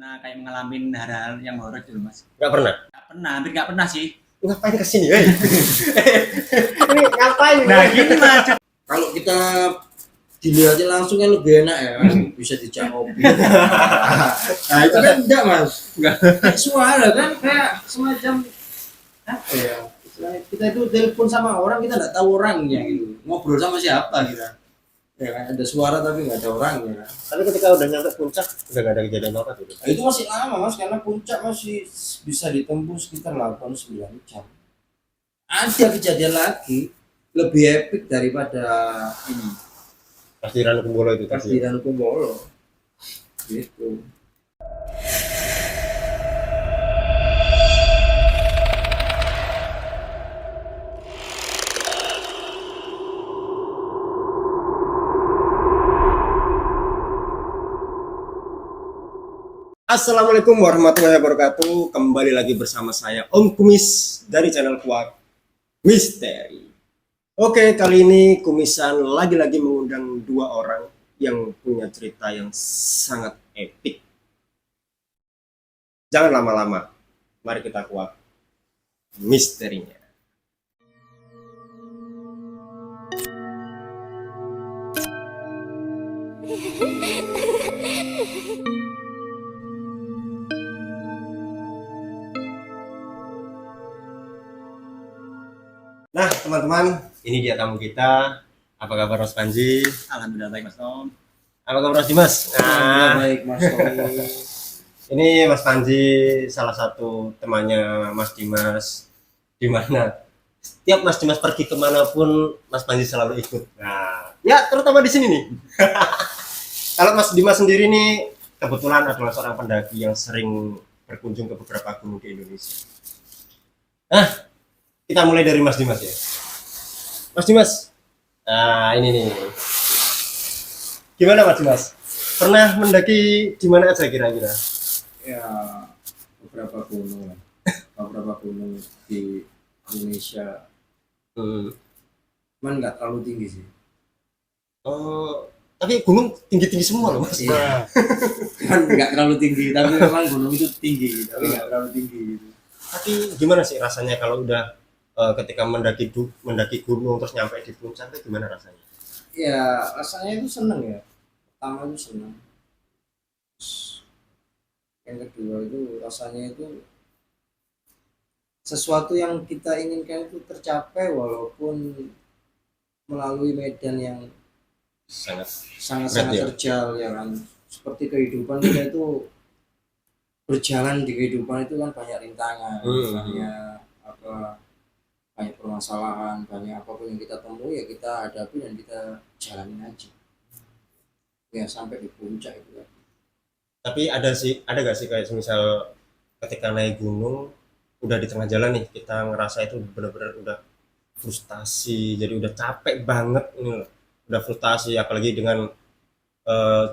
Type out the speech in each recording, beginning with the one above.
pernah kayak mengalami hal-hal yang horor gitu loh, Mas? Nggak pernah? Nggak pernah, hampir nggak pernah sih. Ngapain kesini, weh? Ini ngapain ini? Nah, gini Mas. Kalau kita dilihatin langsung kan lebih enak ya kan, bisa dijak ngopi. Nah itu kan enggak mas, kayak suara kan kayak semacam apa ya, istilahnya kita itu telepon sama orang kita nggak tahu orangnya gitu, ngobrol sama siapa kita ya kan, ada suara tapi nggak ada orangnya kan. Tapi ketika udah nyampe puncak, udah nggak ada kejadian apa tuh? Nah, itu masih lama mas, karena puncak masih bisa ditempuh sekitar 8-9 jam. Ada kejadian lagi lebih epic daripada ini, Pasdiran Kumbolo itu tadi. Pasdiran Kumbolo gitu. Assalamualaikum warahmatullahi wabarakatuh. Kembali lagi bersama saya Om Kumis dari channel Kuak Misteri. Oke, kali ini Kumisan lagi-lagi mengundang dua orang yang punya cerita yang sangat epik. Jangan lama-lama, mari kita kuak misterinya. Nah, teman-teman, ini dia tamu kita. Apa kabar Mas Panji? Alhamdulillah baik Mas Tom. Apa kabar Mas Dimas? Alhamdulillah baik mas Tommy. Ini Mas Panji salah satu temannya Mas Dimas, di mana setiap Mas Dimas pergi kemanapun Mas Panji selalu ikut. Nah, ya terutama di sini nih. Kalau Mas Dimas sendiri nih kebetulan adalah seorang pendaki yang sering berkunjung ke beberapa gunung di Indonesia. Nah, kita mulai dari Mas Dimas ya. Mas Dimas, nah ini nih. Gimana Mas Dimas? Pernah mendaki di mana aja kira-kira? Ya beberapa gunung di Indonesia, cuman nggak terlalu tinggi sih. Oh, tapi gunung tinggi-tinggi semua loh Mas. Iya. Kan nggak terlalu tinggi, tapi memang gunung itu tinggi, tapi nggak terlalu tinggi gitu. Tapi gimana sih rasanya kalau udah ketika mendaki gunung terus nyampe di puncak itu gimana rasanya? Ya rasanya itu seneng ya. Pertama itu seneng. Terus yang kedua itu rasanya itu sesuatu yang kita inginkan itu tercapai walaupun melalui medan yang Sangat sangat-sangat berat ya? terjal ya kan. Seperti kehidupan kita itu berjalan di kehidupan itu kan banyak rintangan, banyak apa, banyak permasalahan, banyak apapun yang kita temui ya kita hadapi dan kita jalanin aja ya sampai di puncak itu kan. Tapi ada gak sih kayak misal ketika naik gunung udah di tengah jalan nih kita ngerasa itu benar-benar udah frustasi, jadi udah capek banget ini loh. Udah frustasi apalagi dengan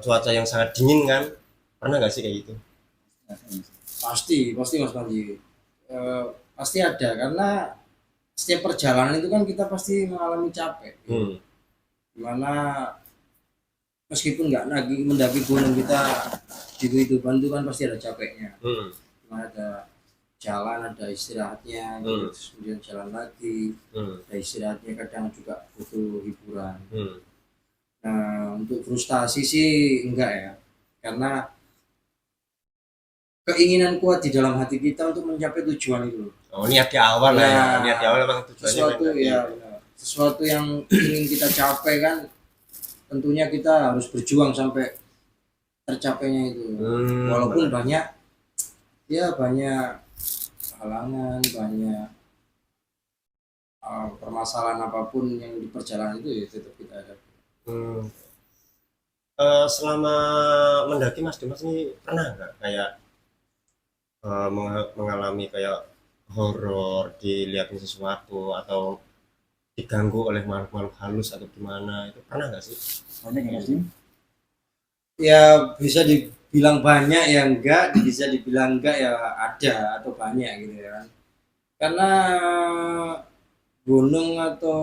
cuaca yang sangat dingin kan. Pernah gak sih kayak gitu? Pasti mas Panji. Pasti ada, karena setiap perjalanan itu kan kita pasti mengalami capek dimana meskipun nggak lagi mendaki gunung, kita di kehidupan itu kan pasti ada capeknya. Dimana ada jalan, ada istirahatnya gitu. Terus kemudian jalan lagi, ada istirahatnya, kadang juga butuh hiburan. Nah untuk frustasi sih enggak ya, karena keinginan kuat di dalam hati kita untuk mencapai tujuan itu. Oh, niat di awal lah ya. Ya, Niat di awal memang tujuannya sesuatu mendaki. ya benar. Sesuatu yang ingin kita capai kan tentunya kita harus berjuang sampai tercapainya itu. Walaupun banyak halangan, banyak permasalahan apapun yang di perjalanan itu ya tetap kita ada. Selama mendaki Mas Dimas ini pernah nggak kayak mengalami kayak horor, dilihatin sesuatu atau diganggu oleh makhluk-makhluk halus atau gimana, itu pernah nggak sih? Banyak ya sih. Ya bisa dibilang banyak ya enggak, bisa dibilang enggak ya ada atau banyak gitu ya kan. Karena gunung atau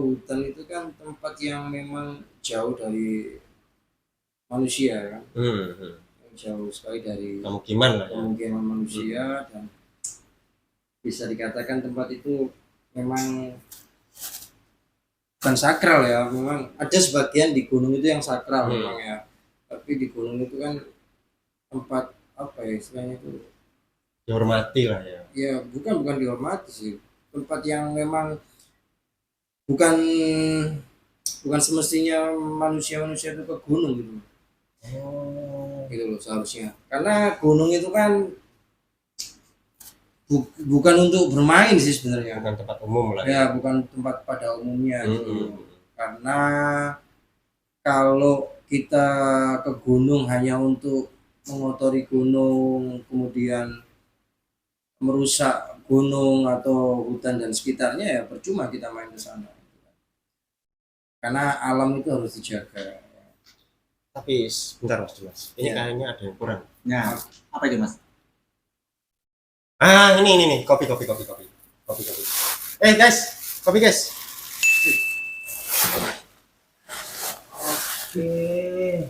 hutan itu kan tempat yang memang jauh dari manusia kan. jauh sekali dari pemukiman lah ya. pemukiman manusia, dan bisa dikatakan tempat itu memang bukan sakral ya, memang ada sebagian di gunung itu yang sakral memang ya, tapi di gunung itu kan tempat apa ya istilahnya itu Dihormati lah ya. ya, bukan dihormati sih, tempat yang memang bukan bukan semestinya manusia-manusia itu ke gunung gitu. Gitu loh seharusnya, karena gunung itu kan bukan untuk bermain sih sebenarnya, Bukan tempat umum lah ya bukan tempat pada umumnya gitu. Karena kalau kita ke gunung hanya untuk mengotori gunung, kemudian merusak gunung atau hutan dan sekitarnya, ya percuma kita main ke sana. Karena alam itu harus dijaga. Tapi sebentar Mas Dimas, ini Ya. kayaknya ada yang kurang. Nah, apa itu Mas? Ini nih, kopi. Guys, kopi guys. Oke.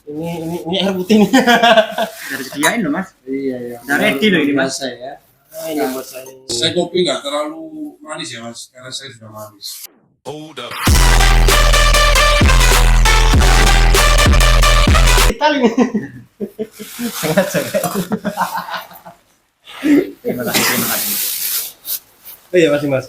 Ini air putih nih. Udah disediain loh Mas. Iya ya. Udah ready loh ini, Mas. Ya. Ini buat saya. Saya kopi nggak terlalu manis ya mas, karena saya sudah manis. Hold up. Kali nih. Sengaja kan. Terima kasih. Oh iya Mas.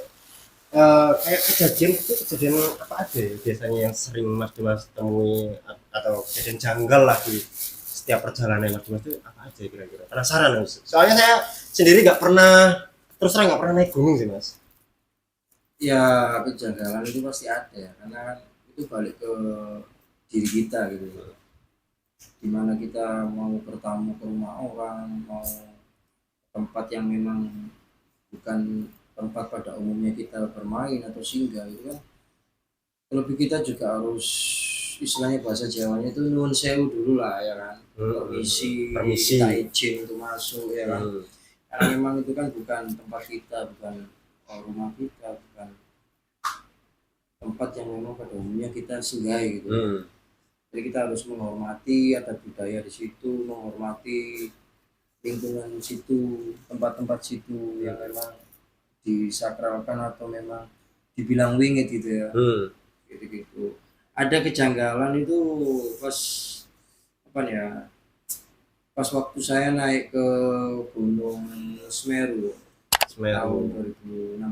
Kayak kejadian apa aja ya biasanya yang sering Mas Dimas temui atau kejadian janggal lah di setiap perjalanan Mas Dimas itu apa aja kira-kira? Penasaran Mas. Soalnya saya sendiri nggak pernah, terus terang nggak pernah naik gunung sih Mas. Ya kejanggalan itu pasti ada ya, karena kan itu balik ke diri kita gitu. Dimana kita mau bertamu ke rumah orang, mau tempat yang memang bukan tempat pada umumnya kita bermain atau singgah gitu kan, lebih kita juga harus istilahnya bahasa Jawanya itu nuwun sewu dulu lah ya kan, permisi, kita izin untuk masuk ya kan, karena memang itu kan bukan tempat kita, bukan rumah kita, bukan tempat yang memang pada umumnya kita singgahi gitu. Jadi kita harus menghormati adat budaya di situ, menghormati lingkungan situ, tempat-tempat situ yang memang disakralkan atau memang dibilang wingit gitu ya. Gitu. Ada kejanggalan itu pas apa ya? Pas waktu saya naik ke Gunung Semeru tahun 2016.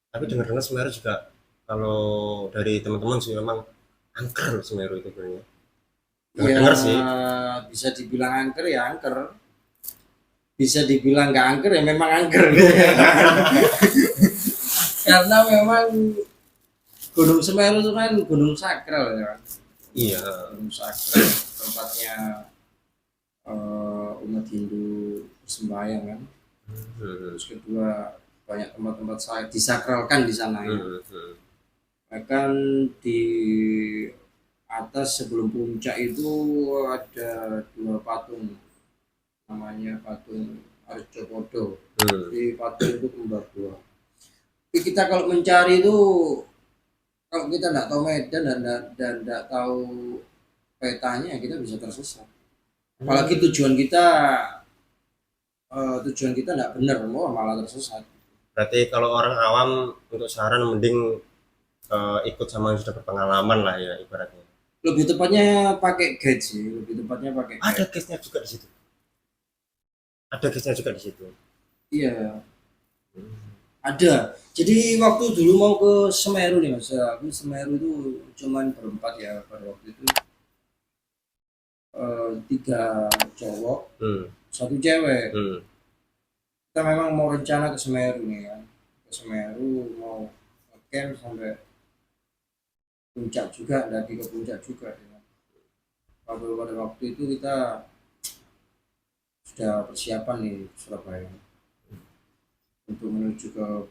Tapi dengar-dengar Semeru juga kalau dari teman-teman sih memang angker Semeru itu sebenarnya. Dengar sih. Bisa dibilang angker ya angker. Bisa dibilang nggak angker ya memang angker. Karena memang Gunung Semeru itu kan gunung sakral ya kan. Iya. Gunung sakral tempatnya umat Hindu sembahyang kan. Terus kedua banyak tempat-tempat disakralkan di sana ya. Bahkan di atas sebelum puncak itu ada 2 patung, namanya patung Arjopodo. Di patung itu kembar 2. Tapi kita kalau mencari itu, kalau kita tidak tahu medan dan tidak tahu petanya, kita bisa tersesat. Apalagi tujuan kita tidak benar, malah tersesat. Berarti kalau orang awam untuk saran mending ikut sama yang sudah berpengalaman lah ya ibaratnya. Lebih tepatnya pakai guide sih, Ada guide-nya juga di situ. Iya. Ada. Jadi waktu dulu mau ke Semeru nih Mas, aku Semeru itu cuman berempat ya pada waktu itu. 3 cowok, 1 cewek. Kita memang mau rencana ke Semeru nih kan. Ke Semeru mau camp sampai puncak juga, daki ke puncak juga ya. Pada waktu itu kita sudah persiapan nih Surabaya untuk menuju ke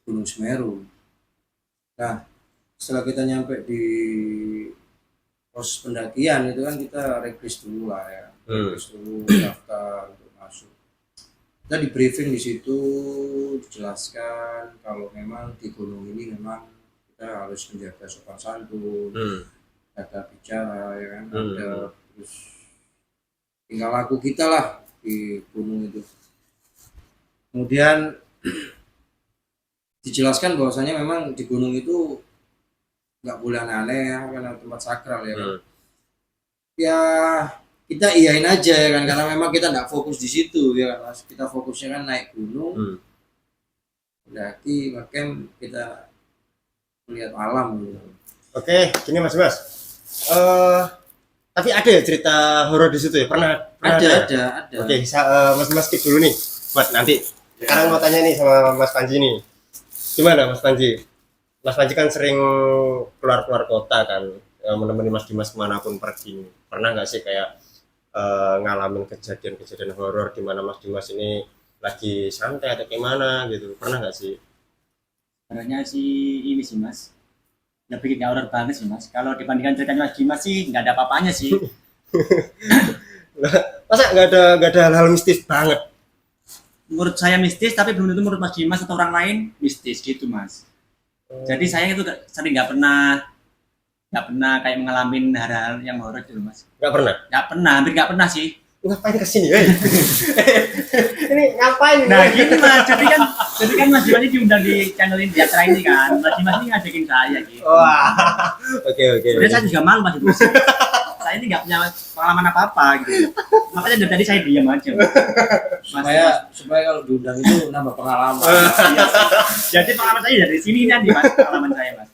Gunung Semeru. Nah, setelah kita nyampe di pos pendakian itu kan kita request dulu lah ya, request dulu daftar untuk masuk. Kita di briefing di situ dijelaskan kalau memang di gunung ini memang kita harus menjaga sopan santun, tata bicara ya kan, ada terus tingkah laku kita lah di gunung itu. Kemudian dijelaskan bahwasanya memang di gunung itu nggak boleh aneh-aneh ya, karena tempat sakral ya kan. Ya kita iyain aja ya kan, karena memang kita nggak fokus di situ ya kan Mas. Kita fokusnya kan naik gunung, mendaki, bahkan kita melihat alam gitu. Oke, gini Mas Dimas. Tapi ada ya cerita horor di situ ya? Pernah Ada. Oke, Mas Dimas skip dulu nih buat nanti. Sekarang mau tanya nih sama Mas Panji nih. Gimana Mas Panji? Mas Panji kan sering keluar kota kan, menemani Mas Dimas kemanapun pergi. Pernah nggak sih kayak ngalamin kejadian horor di mana Mas Dimas ini lagi santai atau gimana gitu? Pernah nggak sih? Sebenarnya sih ini sih Mas, lebih nggak horor banget sih Mas. Kalau dibandingkan ceritanya Mas Dimas sih nggak ada apa-apanya sih. Masa nggak ada hal-hal mistis banget? Menurut saya mistis, tapi belum tentu menurut Mas Dimas atau orang lain mistis gitu Mas. Jadi saya itu sering nggak pernah kayak mengalami hal-hal yang horor gitu Mas. Nggak pernah? Hampir nggak pernah sih. Ngapain kesini ya? Ini ngapain? Nah gitu Mas, jadi kan Mas Dimas ini diundang di channel ini, di acara ini kan. Mas Dimas ini ngajakin saya gitu. Wah, oke. Sebenarnya saya juga malu Mas Dimas. Saya ini nggak punya pengalaman apa-apa gitu. Makanya dari tadi saya diam aja. Supaya kalau diundang itu nambah pengalaman. Iya. Jadi pengalaman saya dari sini nanti Mas, pengalaman saya Mas.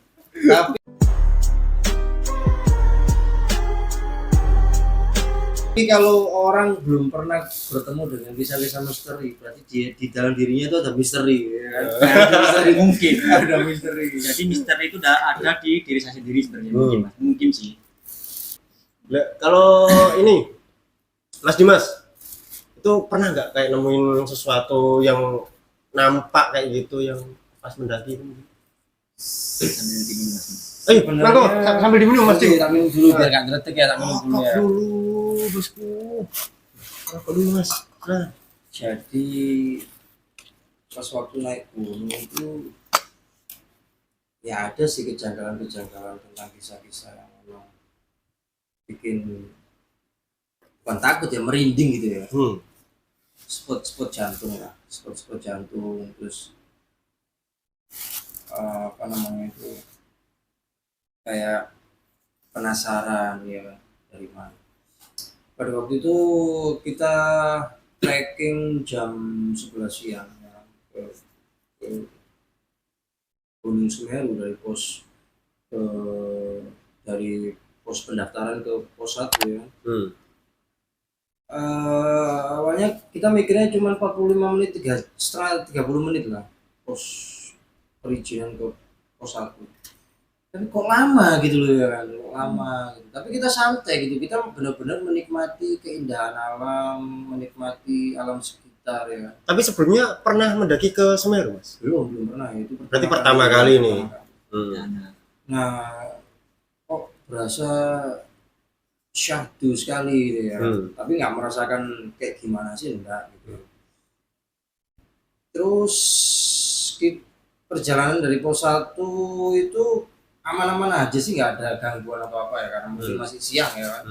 Tapi kalau orang belum pernah bertemu dengan kisah-kisah misteri, berarti dia di dalam dirinya itu ada misteri, ya kan? Ada misteri mungkin. Ada misteri. Jadi misteri itu udah ada di diri saya sendiri sebenarnya mungkin Mas. Mungkin sih. Nah, kalau ini Mas Dimas itu pernah nggak kayak nemuin sesuatu yang nampak kayak gitu yang pas mendaki? Sambil diminum Mas. Mangko sambil diminum Mas. Tak minum dulu biar gak ngeletek ya, tak minum dulu ya. Dulu, bosku. Apa dulu Mas? Nah, Jadi pas waktu naik gunung itu ya ada sih kejanggalan-kejanggalan tentang kisah-kisah yang memang bikin bukan takut ya, merinding gitu ya. Spot-spot jantung lah, spot-spot jantung, terus apa namanya itu kayak penasaran ya dari mana. Pada waktu itu kita trekking jam 11 siang ya, ke Gunung Semeru dari pos pendaftaran ke pos 1 ya. Awalnya kita mikirnya cuma 45 menit, setengah 30 menit lah pos perizinan ke pos 1. Tapi kok lama gitu loh ya kan, lama gitu. Tapi kita santai gitu, kita benar-benar menikmati keindahan alam, menikmati alam sekitar ya. tapi sebelumnya pernah mendaki ke Semeru Mas? Belum pernah itu. Berarti pertama kali ini. Nah, kok berasa syahdu sekali gitu ya. Tapi nggak merasakan kayak gimana sih, enggak gitu. Terus perjalanan dari pos 1 itu aman-aman aja sih, nggak ada gangguan atau apa ya, karena mungkin masih siang ya kan.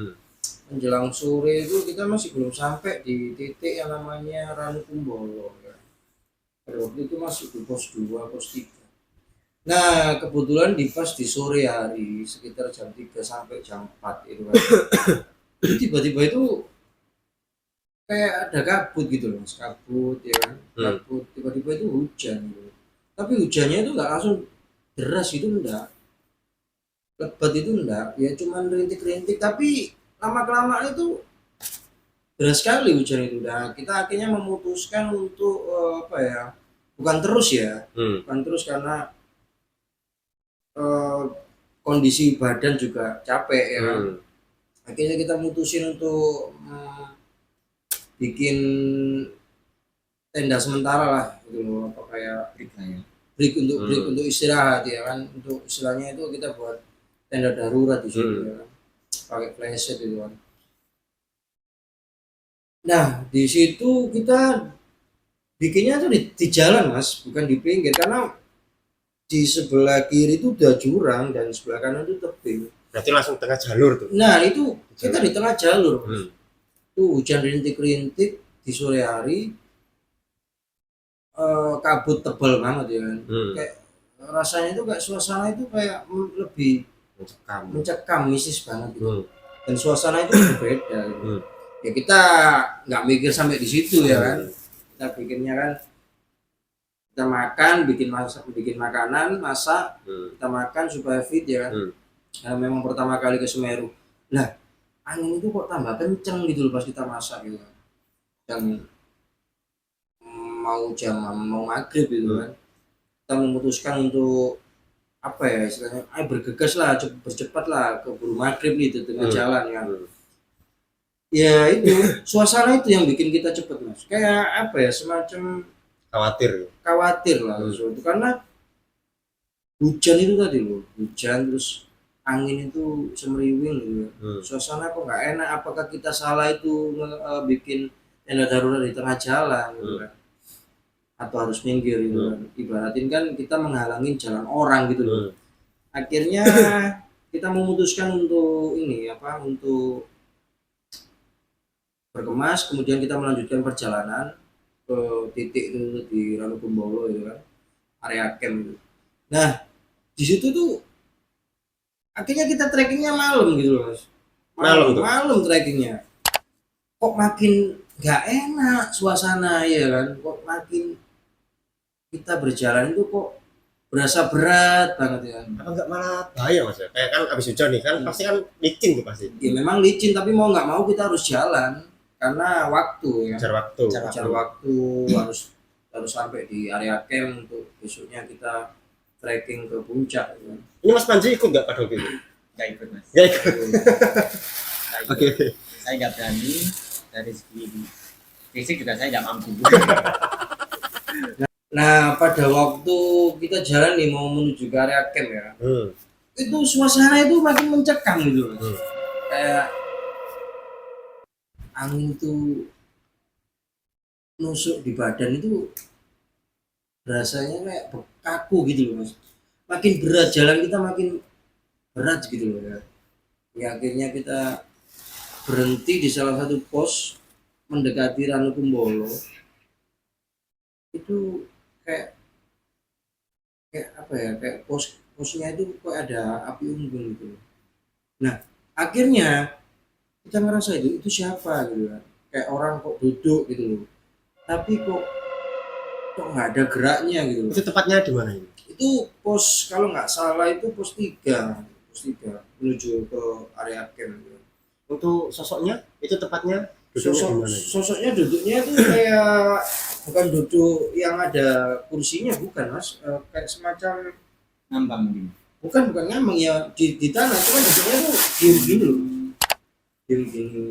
Menjelang sore itu kita masih belum sampai di titik yang namanya Ranukumbolo ya. Pada waktu itu masih di pos 2, pos 3. Nah kebetulan pas di sore hari sekitar jam 3 sampai jam 4 itu kan. Tiba-tiba itu kayak ada kabut gitu loh, kabut ya kan. Kabut, tiba-tiba itu hujan gitu. Tapi hujannya itu nggak langsung deras gitu, enggak lebat itu enggak, ya cuman rintik-rintik, tapi lama-kelamaan itu deras sekali hujan itu. Nah kita akhirnya memutuskan untuk bukan terus karena kondisi badan juga capek ya kan. Akhirnya kita mutusin untuk bikin tenda sementara lah gitu, apa kayak break untuk istirahat ya kan. Untuk istilahnya itu kita buat tenda darurat di situ ya kan, pakai flashlight gitu kan. Nah di situ kita bikinnya tuh di jalan Mas, bukan di pinggir, karena di sebelah kiri itu udah jurang dan sebelah kanan itu tebing. Berarti langsung tengah jalur tuh. Nah itu kita di tengah jalur Mas. itu hujan rintik-rintik di sore hari, kabut tebal banget ya kan. Kayak rasanya itu kayak suasana itu kayak lebih mencekam, mistis banget gitu. Dan suasana itu berbeda gitu. Ya kita nggak mikir sampai di situ ya kan. Kita pikirnya kan kita makan, bikin makanan, masak, kita makan supaya fit ya kan. Karena memang pertama kali ke Semeru. Nah, angin itu kok tambah kenceng gitu loh pas kita masak gitu kan. Dan mau maghrib gitu kan. Kita memutuskan untuk apa ya istilahnya, bergegas lah, bercepat lah ke buru maghrib itu tengah jalan ya. Ya itu suasana itu yang bikin kita cepet mas, kayak apa ya, semacam khawatir lah sesuatu, karena hujan itu tadi loh, hujan terus angin itu semeriwing gitu. Suasana kok nggak enak, apakah kita salah itu bikin tenda darurat di tengah jalan gitu kan, atau harus minggir gitu kan. Ibaratin kan kita menghalangi jalan orang gitu loh. Akhirnya kita memutuskan untuk untuk berkemas, kemudian kita melanjutkan perjalanan ke titik itu di Ranukumbolo itu kan, area camp itu. Nah di situ tuh akhirnya kita trekkingnya malam gitu loh mas, malam trekkingnya, kok makin nggak enak suasana ya kan, kok makin kita berjalan itu kok berasa berat banget ya. Apa enggak malah bahaya mas ya? Kayak kan abis hujan nih kan pasti kan licin tuh pasti. Ya memang licin, tapi mau nggak mau kita harus jalan karena waktu ya. Jar waktu harus sampai di area camp untuk besoknya kita trekking ke puncak. Ya. Ini Mas Panji ikut nggak pada waktu itu? Nggak ikut mas. Nggak ikut. Oke. Saya nggak berani, dari segi fisik juga saya nggak mampu. Nah pada waktu kita jalan nih mau menuju ke area camp ya, itu suasana itu makin mencekam gitu mas. Kayak angin itu nusuk di badan itu rasanya kayak kaku gitu loh mas, makin berat jalan kita, makin berat gitu loh ya. Ya akhirnya kita berhenti di salah satu pos mendekati Ranukumbolo. Itu kayak apa ya, kayak posnya itu kok ada api unggun gitu. Nah akhirnya kita ngerasa itu siapa gitu kan, kayak orang kok duduk gitu loh, tapi kok nggak ada geraknya gitu loh. Itu tepatnya di mana ini? Itu pos kalau nggak salah itu pos 3 menuju ke area camp gitu. Untuk sosoknya itu tepatnya duduknya di mana? Sosoknya duduknya itu kayak bukan duduk yang ada kursinya, bukan mas, kayak semacam Ngambang mungkin. bukan ngambang ya, di tanah, cuma duduknya tuh diem gini loh, diem gini.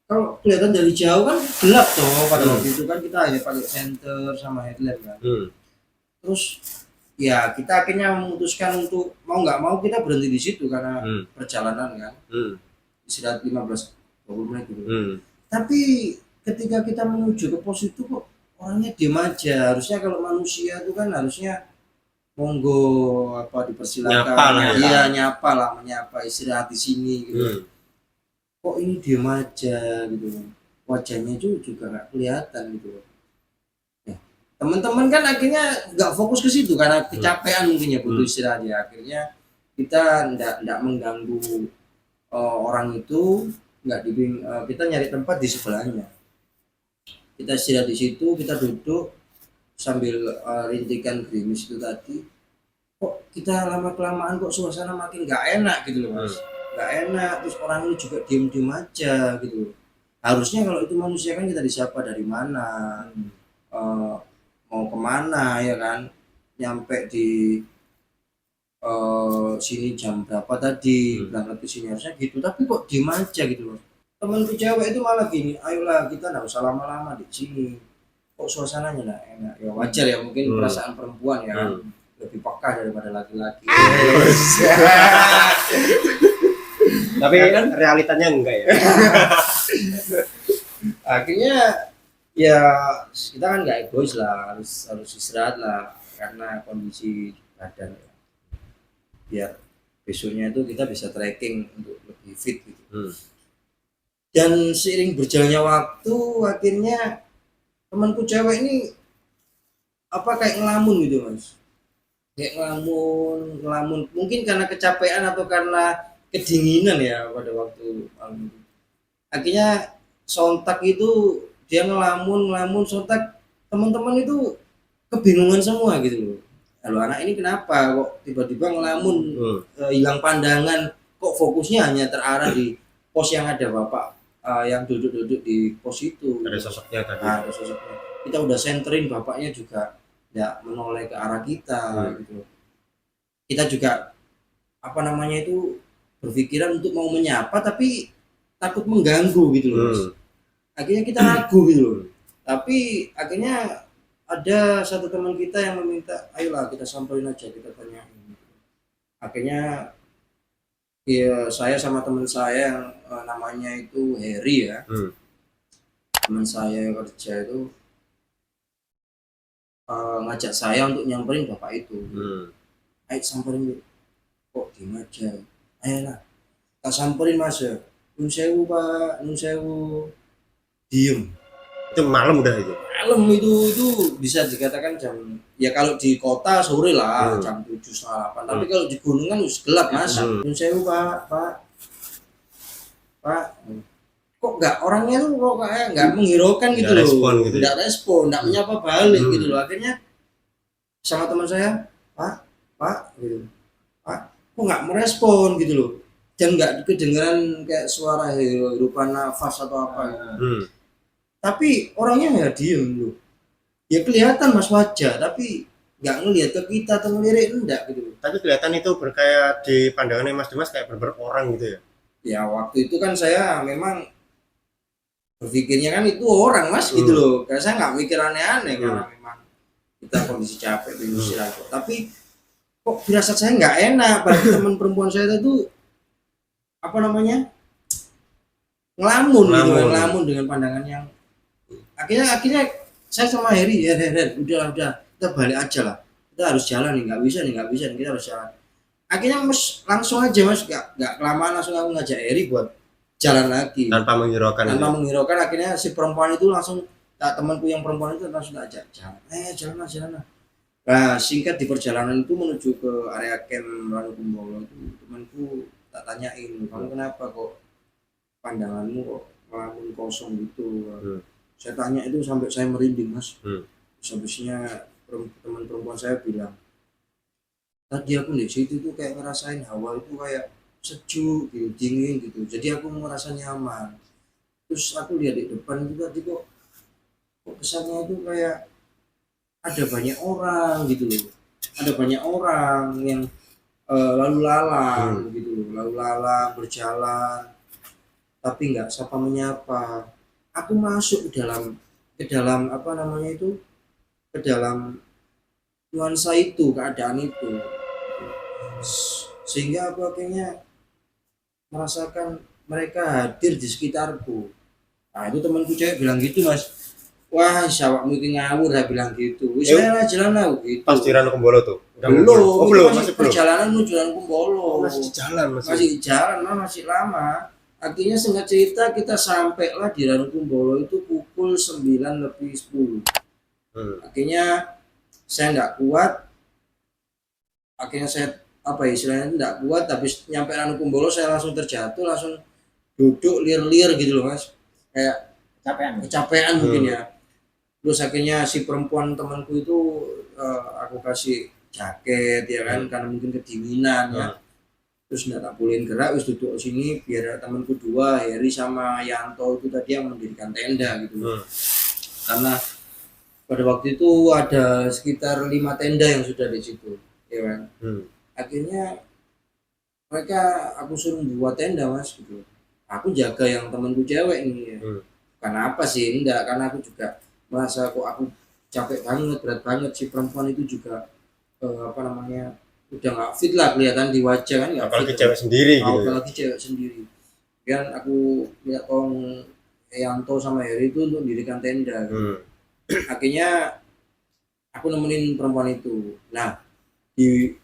Kalau kelihatan dari jauh kan gelap toh pada waktu itu kan, kita hanya pakai senter sama headlamp kan. Terus ya kita akhirnya memutuskan untuk mau nggak mau kita berhenti di situ karena perjalanan kan, istirahat 15-20 menit gitu. Tapi ketika kita menuju ke pos itu kok orangnya diem aja. Harusnya kalau manusia itu kan harusnya monggo apa dipersilakan, nyapa menyapa istirahat di sini gitu. Kok ini diem aja gitu, wajahnya juga nggak kelihatan gitu. Ya, teman-teman kan akhirnya nggak fokus ke situ karena kecapean mungkin ya, butuh istirahat ya. Akhirnya kita nggak mengganggu orang itu, kita nyari tempat di sebelahnya. Kita istirahat di situ, kita duduk sambil rintikan gerimis itu tadi. Kok kita lama kelamaan kok suasana makin nggak enak gitu loh mas. Nggak enak, terus orang ini juga diem aja gitu. Harusnya kalau itu manusia kan kita disapa dari mana, mau kemana ya kan, nyampe di sini jam berapa tadi, berangkat ke sini harusnya gitu. Tapi kok diem aja gitu loh. Temanku cewek itu malah gini, ayolah kita nggak usah lama-lama di sini, kok suasananya nggak enak. Ya wajar ya, mungkin perasaan perempuan ya kan, lebih peka daripada laki-laki. Tapi kan realitanya enggak ya. Akhirnya ya kita kan nggak egois lah, harus istirahat lah karena kondisi badan ya. Biar besoknya itu kita bisa trekking untuk lebih fit gitu. Dan seiring berjalannya waktu akhirnya temanku cewek ini kayak ngelamun gitu mas, kayak ngelamun mungkin karena kecapean atau karena kedinginan ya pada waktu malam itu. Akhirnya sontak itu dia ngelamun sontak, teman-teman itu kebingungan semua gitu loh. Lalu anak ini kenapa kok tiba-tiba ngelamun, hilang pandangan, kok fokusnya hanya terarah di pos yang ada bapak yang duduk-duduk di pos itu. Ada sosoknya tadi. Nah, ada sosoknya. Kita udah senterin, bapaknya juga ya menoleh ke arah kita gitu. Kita juga itu berpikiran untuk mau menyapa tapi takut mengganggu gitu loh mas. Akhirnya kita ragu gitu loh. Tapi akhirnya ada satu teman kita yang meminta, ayolah kita samperin aja, kita tanyain. Akhirnya ya saya sama teman saya yang namanya itu Harry ya, teman saya yang kerja itu ngajak saya untuk nyamperin bapak itu. Ayo samperin yuk. Kok diem aja, ayolah kita samperin mas ya. Nun sewu pak, nun sewu. Diem. Itu malam udah itu. Malam itu bisa dikatakan jam, ya kalau di kota sore lah, jam 7 setengah 8. Tapi kalau di gunung kan harus gelap mas. Nun sewu pak. Kok nggak, orangnya tuh kok kayak nggak menghiraukan gitu loh. Gitu. Nggak respon, nggak menyapa balik gitu loh. Akhirnya sama teman saya, Pak, gitu. Pak, kok nggak merespon gitu loh. Dan nggak kedengeran kayak suara hirupan nafas atau apa gitu. Tapi orangnya ya diem loh. Ya kelihatan mas wajah, tapi nggak ngelihat ke kita atau ngelirik enggak gitu loh. Tapi kelihatan itu berkayak di pandangannya Mas Dimas kayak bener orang gitu ya. Ya waktu itu kan saya memang berpikirnya kan itu orang mas gitu loh. Karena saya nggak mikir aneh-aneh karena memang kita kondisi capek di istirahat. Tapi kok firasat saya nggak enak pada teman perempuan saya itu ngelamun dengan pandangan yang akhirnya saya sama Heri ya udah kita balik aja lah, kita harus jalan nih, nggak bisa nih kita harus jalan. Akhirnya mas langsung aja mas, nggak kelamaan langsung aku ngajak Heri buat jalan lagi tanpa menghiraukan. Akhirnya si perempuan itu langsung, temanku yang perempuan itu langsung ajak jalan. Nah singkat di perjalanan itu menuju ke area camp Ranukumbolo itu temanku tak tanyain, kamu kenapa kok pandanganmu kok ngelamun kosong gitu. Saya tanya itu sampai saya merinding mas. Habisnya teman perempuan saya bilang, tadi aku di situ tuh kayak ngerasain hawa itu kayak sejuk gitu, dingin gitu, jadi aku merasa nyaman. Terus aku lihat di depan itu tadi kok kesannya itu kayak ada banyak orang gitu loh, ada banyak orang yang lalu lalang gitu, berjalan tapi nggak sapa menyapa. Aku masuk ke dalam ke dalam nuansa itu, keadaan itu, sehingga aku akhirnya merasakan mereka hadir di sekitarku. Nah itu temanku cewek bilang gitu mas, wah sawakmu itu ngawur, saya bilang gitu. Wis jalan lah gitu. Pas di Ranukumbolo tuh. Belum, masih perjalanan menuju Ranukumbolo. Masih jalan masih lama. Akhirnya singkat cerita kita sampailah di Ranukumbolo itu pukul 9:10. Akhirnya saya enggak kuat. Akhirnya saya istilahnya enggak kuat, habis nyampe Ranukumbolo saya langsung terjatuh, langsung duduk lir-lir gitu loh mas. Kayak kecapean mungkin ya. Terus akhirnya si perempuan temanku itu aku kasih jaket ya kan, karena mungkin kedinginan ya. Terus nggak tak bolehin gerak, wis duduk sini biar temanku dua, Heri sama Yanto itu tadi yang mendirikan tenda gitu. Karena pada waktu itu ada sekitar 5 tenda yang sudah di situ ya kan. Akhirnya mereka aku suruh buat tenda mas gitu. Aku jaga yang temanku cewek nih ya. Karena apa sih? Enggak, karena aku juga merasa kok aku capek banget, berat banget. Si perempuan itu juga udah nggak fit lah kelihatan di wajah kan. Apalagi cewek sendiri gitu. Apalagi cewek sendiri. Dan aku minta tolong Yanto sama Heri itu untuk mendirikan tenda gitu. Akhirnya aku nemenin perempuan itu. Nah di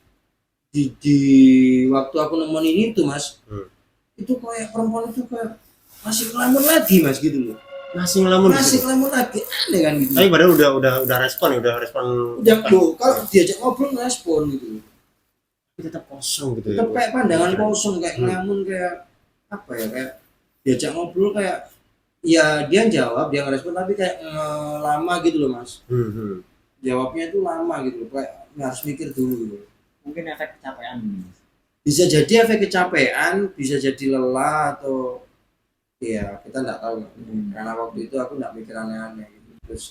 waktu aku nemenin itu mas, itu kayak perempuan itu kayak masih ngelamun lagi mas gitu loh, Masih ngelamun di masih situ. ngelamun lagi, aneh kan gitu. Tapi padahal udah respon ya, udah respon. Udah loh, kalau diajak ngobrol respon gitu loh. Tapi tetap kosong gitu ya. Tetap kayak pandangan kosong, kayak ngelamun, kayak apa ya, kayak diajak ngobrol kayak ya dia jawab, dia ngerespon tapi kayak lama gitu loh mas. Jawabnya itu lama gitu loh, kayak harus mikir dulu gitu. Mungkin efek kecapean. Bisa jadi efek kecapean, bisa jadi lelah atau ya kita nggak tahu. Karena waktu itu aku nggak mikir aneh-aneh gitu. Terus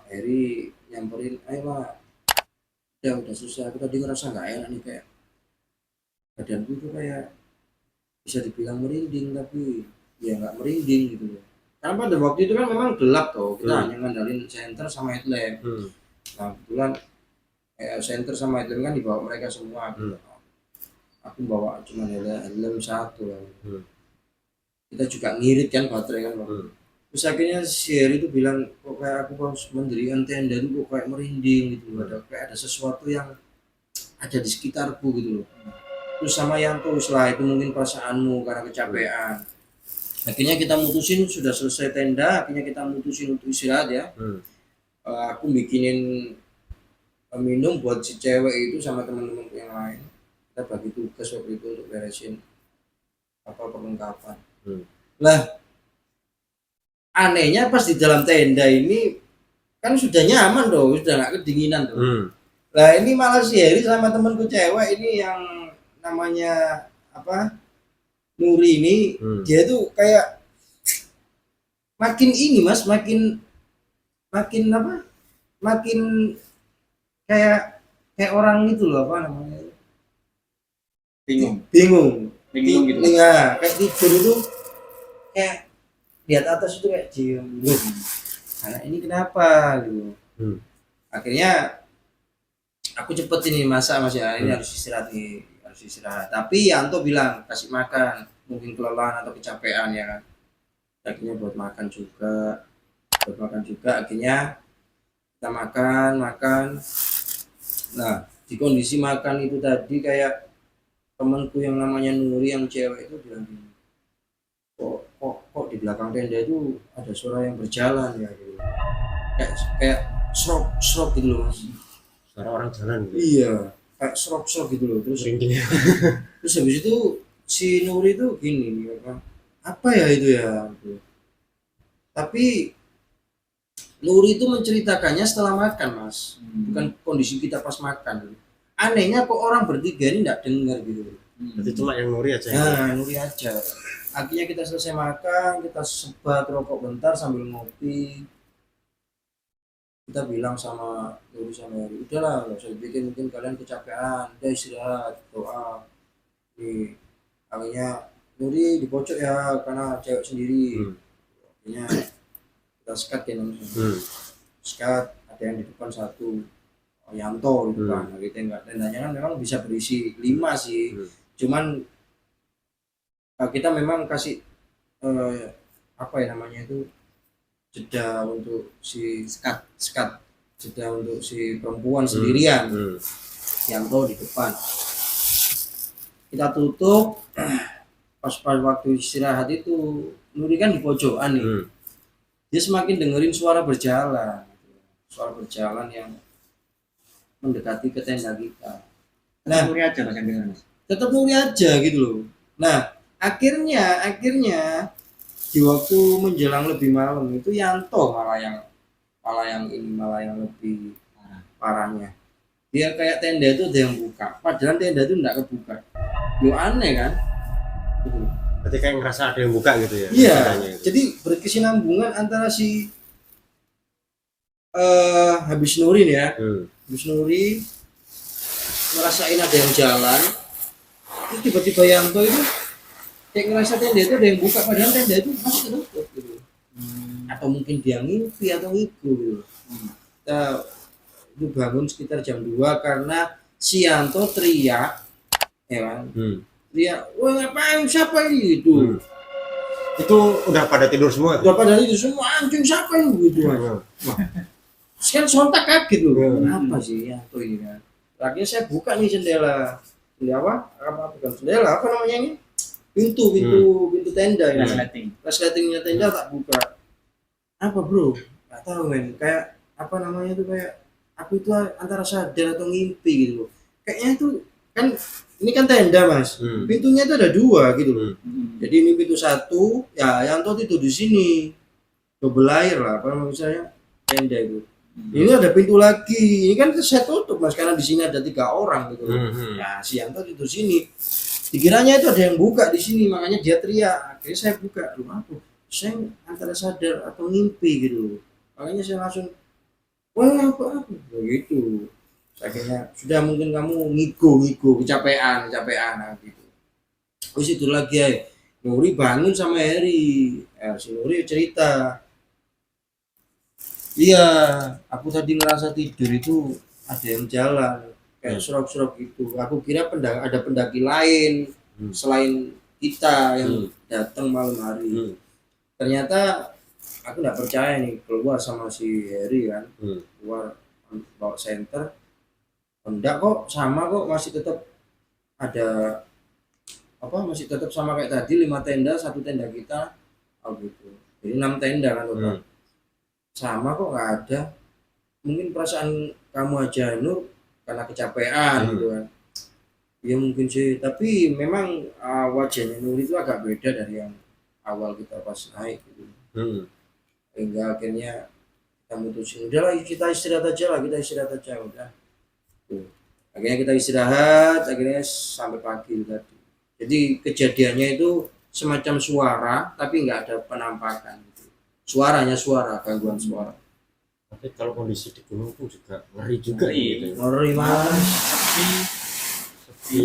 Eri nyamperin, ayo lah, udah susah, aku tadi ngerasa nggak enak nih, kayak badanku tuh kayak bisa dibilang merinding tapi ya nggak merinding gitu loh. Karena pada waktu itu kan memang gelap tuh, kita hanya ngandalin senter sama headlamp. Nah kebetulan center sama headlamp kan dibawa mereka semua gitu. Aku bawa cuma helm satu lah. Kita juga ngirit kan baterai kan. Terus akhirnya si Heri itu bilang, kok kayak aku harus mendirikan tenda itu kok kayak merinding gitu loh. Kayak ada sesuatu yang ada di sekitarku gitu loh. Terus sama Yanto, setelah itu mungkin perasaanmu karena kecapean. Akhirnya kita mutusin, sudah selesai tenda, akhirnya kita mutusin untuk istirahat ya. Aku bikinin minum buat si cewek itu sama teman-temanku yang lain. Kita bagi tugas waktu itu untuk beresin perlengkapan. Lah anehnya pas di dalam tenda ini kan sudah nyaman tuh, sudah nggak kedinginan tuh. Lah ini malah si Heri sama temanku cewek ini yang namanya apa, Nuri ini, dia tuh kayak makin ini mas, makin apa, makin kayak orang itu loh, apa namanya, bingung gitu. Nah, kayak tidur itu kayak lihat atas itu kayak diem. Anak ini kenapa gitu. Akhirnya aku cepet ini masak mas ya, ini harus istirahat nih, harus istirahat. Tapi Yanto bilang kasih makan, mungkin kelelahan atau kecapean ya kan. Akhirnya buat makan juga. Akhirnya kita makan. Nah di kondisi makan itu tadi kayak temanku yang namanya Nuri yang cewek itu bilang gini, kok di belakang tenda itu ada suara yang berjalan ya gitu. Kayak serok gitu loh mas. Suara orang jalan gitu. Iya, kayak serok gitu loh. Terus habis itu si Nuri itu gini, apa ya itu ya gitu. Tapi Nuri itu menceritakannya setelah makan mas, bukan kondisi kita pas makan. Anehnya kok orang bertiga ini nggak dengar gitu. Berarti cuma yang Nuri aja. Nah, Nuri aja. Akhirnya kita selesai makan, kita sebat rokok bentar sambil ngopi. Kita bilang sama Nuri sama Heri, udahlah nggak usah dibikin, mungkin kalian kecapean, udah istirahat, doa. Nih, akhirnya Nuri di pojok ya karena cewek sendiri. Akhirnya kita sekat ya namanya. Sekat, ada yang di depan satu. Yanto gitu kan, kita enggak, tendanya kan memang bisa berisi 5 sih, cuman kita memang kasih apa ya namanya itu, jeda untuk si sekat jeda untuk si perempuan sendirian. Yanto di depan, kita tutup. Pas waktu istirahat itu Nuri kan di pojokan nih, dia semakin dengerin suara berjalan yang mendekati ke tenda kita. Nah, Nuri aja mas yang dengar mas. tetap Nuri aja gitu loh. Nah, akhirnya di waktu menjelang lebih malam itu Yanto malah yang lebih parahnya. Dia kayak tenda itu ada yang buka, padahal tenda itu enggak kebuka. Lu aneh kan? Gitu. Berarti kayak ngerasa ada yang buka gitu ya? Iya. Jadi berkesinambungan antara si habis Nuri nih ya. Habis Nuri ngerasain ada yang jalan, terus tiba-tiba Yanto itu kayak ngerasa tenda itu ada yang buka, padahal tenda itu masih tertutup gitu. Atau mungkin dia ngimpi atau ngigo gitu. Kita itu bangun sekitar jam 2 karena si Yanto teriak, ya kan? Teriak, wah ngapain, siapa ini gitu. Itu udah pada tidur semua? Udah pada itu semua, anjing siapa ini gitu. Kan sontak kaget loh, kenapa sih Yanto ini kan. Akhirnya saya buka nih jendela apa bukan jendela, apa namanya ini, pintu tenda ini. Resleting. Resletingnya tenda tak buka. Apa bro? Gak tahu men. Kayak apa namanya tuh, kayak aku itu antara sadar atau ngimpi gitu loh. Kayaknya itu kan, ini kan tenda mas. Pintunya itu ada 2 gitu loh. Jadi ini pintu 1, ya Yanto itu di sini. Double air lah, apa misalnya tenda itu. Ini ada pintu lagi. Ini kan saya tutup mas, karena di sini ada 3 orang gitu loh. Nah si Yanto itu di sini. Dikiranya itu ada yang buka di sini, makanya dia teriak. Akhirnya saya buka, loh aku. Saya antara sadar atau ngimpi gitu loh. Makanya saya langsung, wah apa begitu. Akhirnya sudah, mungkin kamu ngigo kecapean nah, gitu. Terus itu lagi ya, Nuri bangun sama Heri. Si Nuri cerita, iya aku tadi ngerasa tidur itu ada yang jalan kayak serok-serok gitu. Aku kira ada pendaki lain selain kita yang datang malam hari. Ternyata aku nggak percaya nih, keluar sama si Heri kan, keluar bawa senter, enggak kok, sama kok, masih tetap ada apa, masih tetap sama kayak tadi, 5 tenda, 1 tenda kita, oh gitu, jadi 6 tenda kan total. Sama kok, nggak ada, mungkin perasaan kamu aja Nur karena kecapean gitu kan. Ya mungkin sih, tapi memang wajahnya Nur itu agak beda dari yang awal kita pas naik gitu. Hingga akhirnya kita mutusin, udahlah kita istirahat aja udah. Akhirnya kita istirahat, akhirnya sampai pagi tadi. Jadi kejadiannya itu semacam suara, tapi nggak ada penampakan gitu. Suaranya gangguan suara. Tapi kalau kondisi di gunung pun juga ngeri juga gitu. Ngeri mas. Sepi,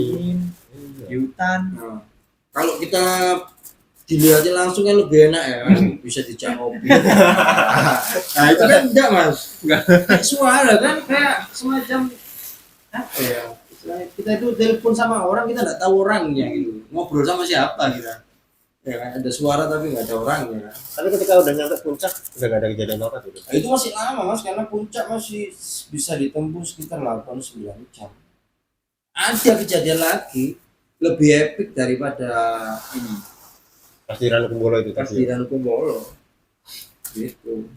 di hutan. Nah, kalau kita dilihatnya langsung kan lebih enak ya, bisa dijak ngopi. Nah itu kan enggak mas, kayak suara kan, kayak semacam apa ya, kita itu telepon sama orang, kita nggak tahu orangnya gitu, ngobrol sama siapa kita ya kan, ada suara tapi nggak ada orangnya. Tapi ketika udah nyampe puncak udah gak ada kejadian apa tuh? Nah, itu masih lama mas, karena puncak masih bisa ditempuh sekitar 8-9 jam. Ada kejadian lagi lebih epic daripada ini. Pasti Ranu Kumbolo itu tadi. Pasti Ranu Kumbolo. Gitu.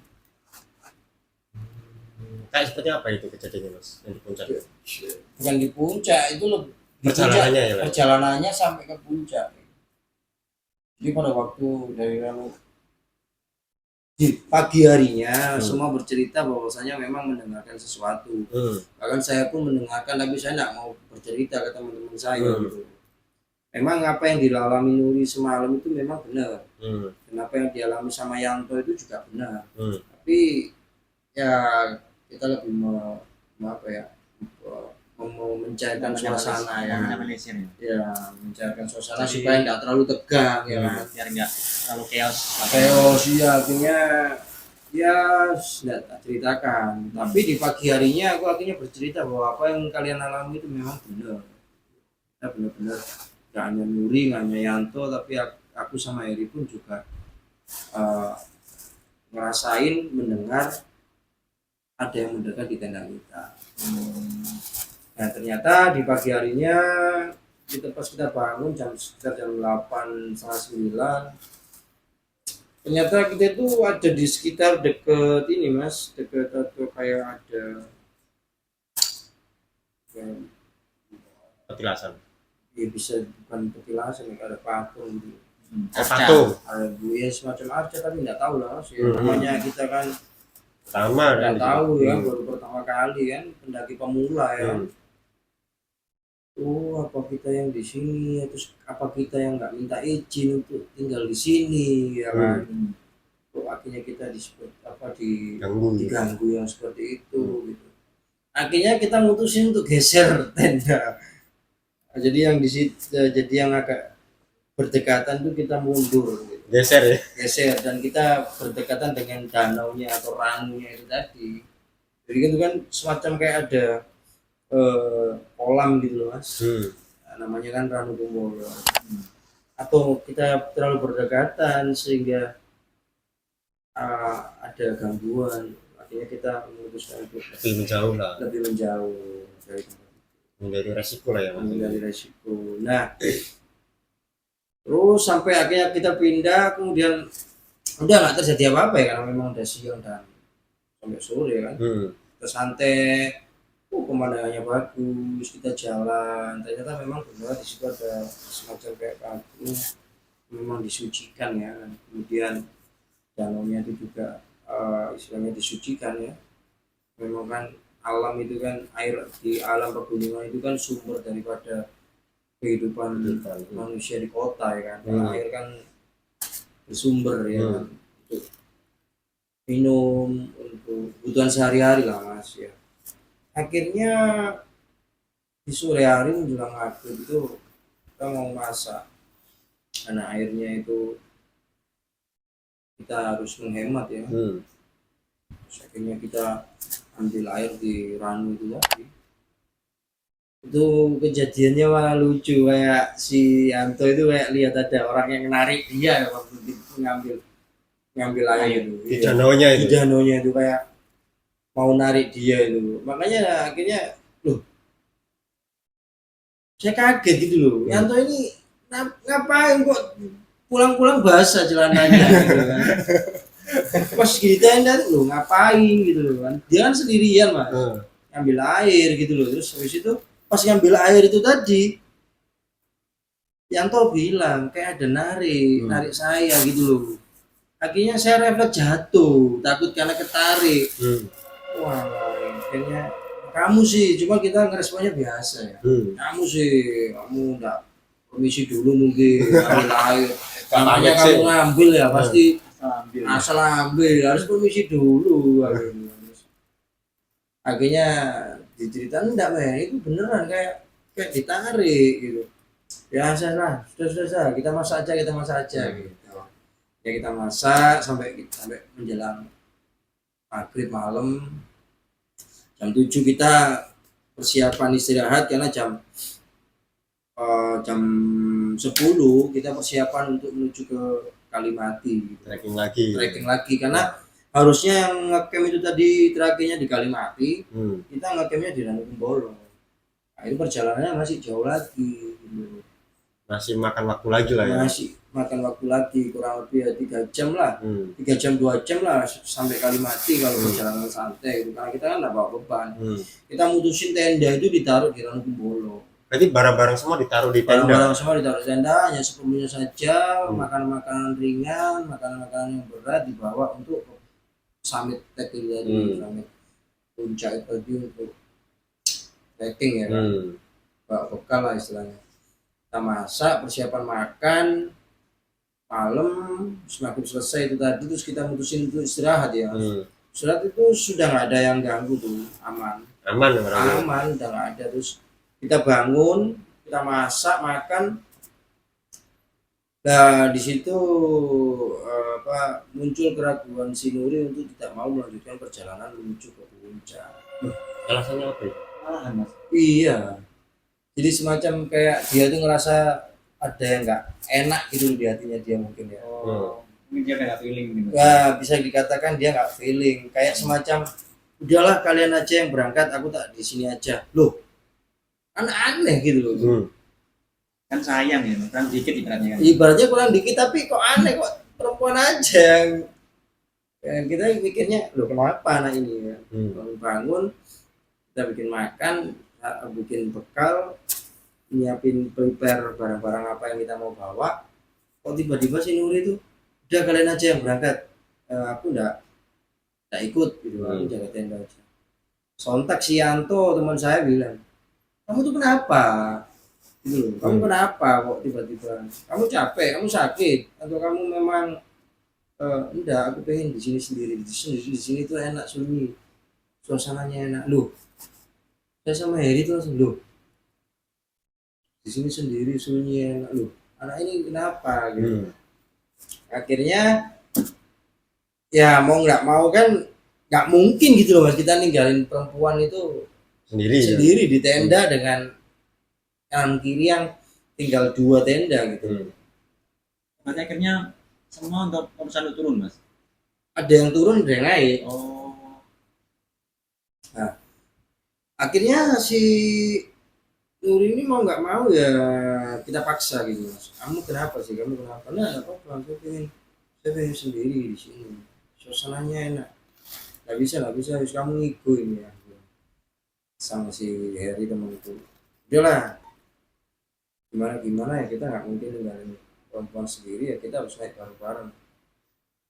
Kayak seperti apa itu kejadiannya mas? Yang di puncak? Bukan di puncak, itu lebih Perjalanannya ya? Perjalanannya sampai ke puncak. Jadi pada waktu dari Ranu, di pagi harinya semua bercerita bahwasanya memang mendengarkan sesuatu. Bahkan saya pun mendengarkan, tapi saya tidak mau bercerita ke teman-teman saya gitu. Memang apa yang dialami Nuri semalam itu memang benar. Kenapa yang dialami sama Yanto itu juga benar. Tapi ya kita lebih mau mencairkan suasana ya. Ya, mencairkan suasana supaya tidak terlalu tegang ya kan. Biar nggak terlalu chaos. Ya akhirnya ya tidak ceritakan. Tapi di pagi harinya aku akhirnya bercerita bahwa apa yang kalian alami itu memang benar. Kita benar-benar gak hanya Nuri, gak hanya Yanto, tapi aku sama Heri pun juga ngerasain, mendengar ada yang mendekat di tenda kita. Nah ternyata di pagi harinya pas kita bangun sekitar jam 8:30, ternyata kita itu ada di sekitar deket ini mas, deket atau kayak ada Petilasan. Ya bisa bukan petilasan, ada patung gitu. Patung. Ada buaya semacam arca, tapi nggak tahu lah sih. Namanya kita kan Pertama nggak tahu ya, baru pertama kali kan, pendaki pemula ya. Oh apa kita yang di sini, terus apa kita yang nggak minta izin untuk tinggal di sini ya kan? Kok akhirnya kita diganggu yang seperti itu gitu. Akhirnya kita mutusin untuk geser tenda. Jadi yang jadi yang agak berdekatan tuh kita mundur gitu. Geser dan kita berdekatan dengan danaunya atau ranunya itu tadi. Jadi itu kan semacam kayak ada kolam gitu loh mas. Namanya kan Ranu Kumbolo. Atau kita terlalu berdekatan sehingga ada gangguan, akhirnya kita memutuskan untuk lebih menjauh dari tempat. Menjadi resiko lah ya mas. Menjadi resiko. Nah Terus sampai akhirnya kita pindah, kemudian udah nggak terjadi apa-apa ya karena memang udah siang dan sampai sore kan. Terus santai, pemandangannya bagus, kita jalan. Ternyata memang benar di situ ada semacam kayak patung, memang disucikan ya. Kemudian danaunya itu juga istilahnya disucikan ya. Memang kan alam itu kan air di alam pegunungan itu kan sumber daripada kehidupan manusia di kota ya kan. Karena air kan bersumber ya kan, untuk minum, untuk kebutuhan sehari-hari lah mas ya. Akhirnya di sore hari menjelang maghrib itu kita mau masak karena airnya itu kita harus menghemat ya. Terus akhirnya kita ambil air di ranu itu tadi. Itu kejadiannya malah lucu, kayak si Anto itu kayak lihat ada orang yang menarik dia waktu itu ngambil air itu Di danaunya di itu. danaunya itu kayak mau narik dia itu, makanya akhirnya loh saya kaget gitu loh. Yanto ini ngapain kok pulang-pulang basah celananya gitu kan. Pas kita lihat loh ngapain gitu loh kan, dia kan sendirian mas ngambil air gitu loh. Terus habis itu pas ngambil air itu tadi Yanto bilang kayak ada narik saya gitu loh. Akhirnya saya refleks jatuh, takut karena ketarik. Wah, akhirnya kamu sih, cuma kita ngeresponnya biasa ya. Kamu sih, kamu enggak permisi dulu mungkin ambil air. Namanya kamu ngambil ya pasti asal ambil, harus permisi dulu. Akhirnya diceritain enggak men, itu beneran kayak ditarik gitu. Biasa lah, sudah kita masak aja gitu. Ya kita masak sampai menjelang maghrib malam. Jam 7 kita persiapan istirahat karena jam 10 kita persiapan untuk menuju ke Kalimati. Trekking lagi karena harusnya yang ngecamp itu tadi terakhirnya di Kalimati, kita ngecampnya di Ranu Kumbolo. Nah, itu perjalanannya masih jauh lagi gitu. Masih makan waktu lagi lah ya. Masih makan waktu lagi kurang lebih ya 3 jam lah, 3 jam 2 jam lah sampai Kalimati kalau perjalanan santai itu, karena kita kan nggak bawa beban. Kita mutusin tenda itu ditaruh di Ranu Kumbolo. Berarti barang-barang semua ditaruh di tenda. Barang-barang semua ditaruh di tenda, hanya seperlunya saja. Makanan-makanan ringan, makanan-makanan yang berat dibawa untuk summit trekking tadi, summit puncak itu tadi untuk trekking ya kan. Bawa bekal lah istilahnya. Kita masak, persiapan makan, malam semakin selesai itu tadi, terus kita mutusin untuk istirahat ya. Istirahat itu sudah nggak ada yang ganggu tuh, aman udah nggak ada. Terus kita bangun, kita masak, makan. Nah di situ muncul keraguan si Nuri untuk tidak mau melanjutkan perjalanan menuju ke puncak. Alasannya apa ya? Mas. Iya. Jadi semacam kayak dia tuh ngerasa ada yang nggak enak gitu di hatinya dia mungkin ya. Mungkin dia nggak feeling gitu. Wah, bisa dikatakan dia nggak feeling, kayak semacam udahlah kalian aja yang berangkat, aku tak di sini aja. Loh, kan aneh gitu loh. Kan sayang ya, kan dikit ibaratnya kan. Ibaratnya kurang dikit tapi kok aneh, kok perempuan aja yang kita mikirnya loh kenapa anak ini ya. Bangun, kita bikin makan, bikin bekal, nyiapin prepare barang-barang apa yang kita mau bawa. Kok tiba-tiba si Nuri itu udah kalian aja yang berangkat, aku enggak ikut gitu, aku jaga tenda aja. Sontak si Yanto teman saya bilang, kamu tuh kenapa gitu, kamu kenapa kok tiba-tiba, kamu capek, kamu sakit, atau kamu memang enggak, aku pengen di sini sendiri, di sini tuh enak, sunyi, suasananya enak. Loh, saya sama Heri tuh langsung, loh di sini sendiri sunyi enak, loh anak ini kenapa gitu. Akhirnya ya mau nggak mau kan nggak mungkin gitu loh mas, kita ninggalin perempuan itu sendiri di tenda dengan kanan kiri yang tinggal 2 tenda gitu. Berarti akhirnya semua untuk urusan turun mas. Ada yang turun, ada yang naik. Nah, akhirnya si Nuri ini mau nggak mau ya kita paksa gitu mas. Kamu kenapa sih? Kamu kenapa? Nah, nggak apa-apa. Saya pengen sendiri di sini. Suasananya enak. Nggak bisa. Harus kamu ngigo ini ya. Sama si Heri temanku. Udahlah. Gimana ya kita nggak mungkin ninggalin perempuan sendiri ya, kita harus naik bareng-bareng.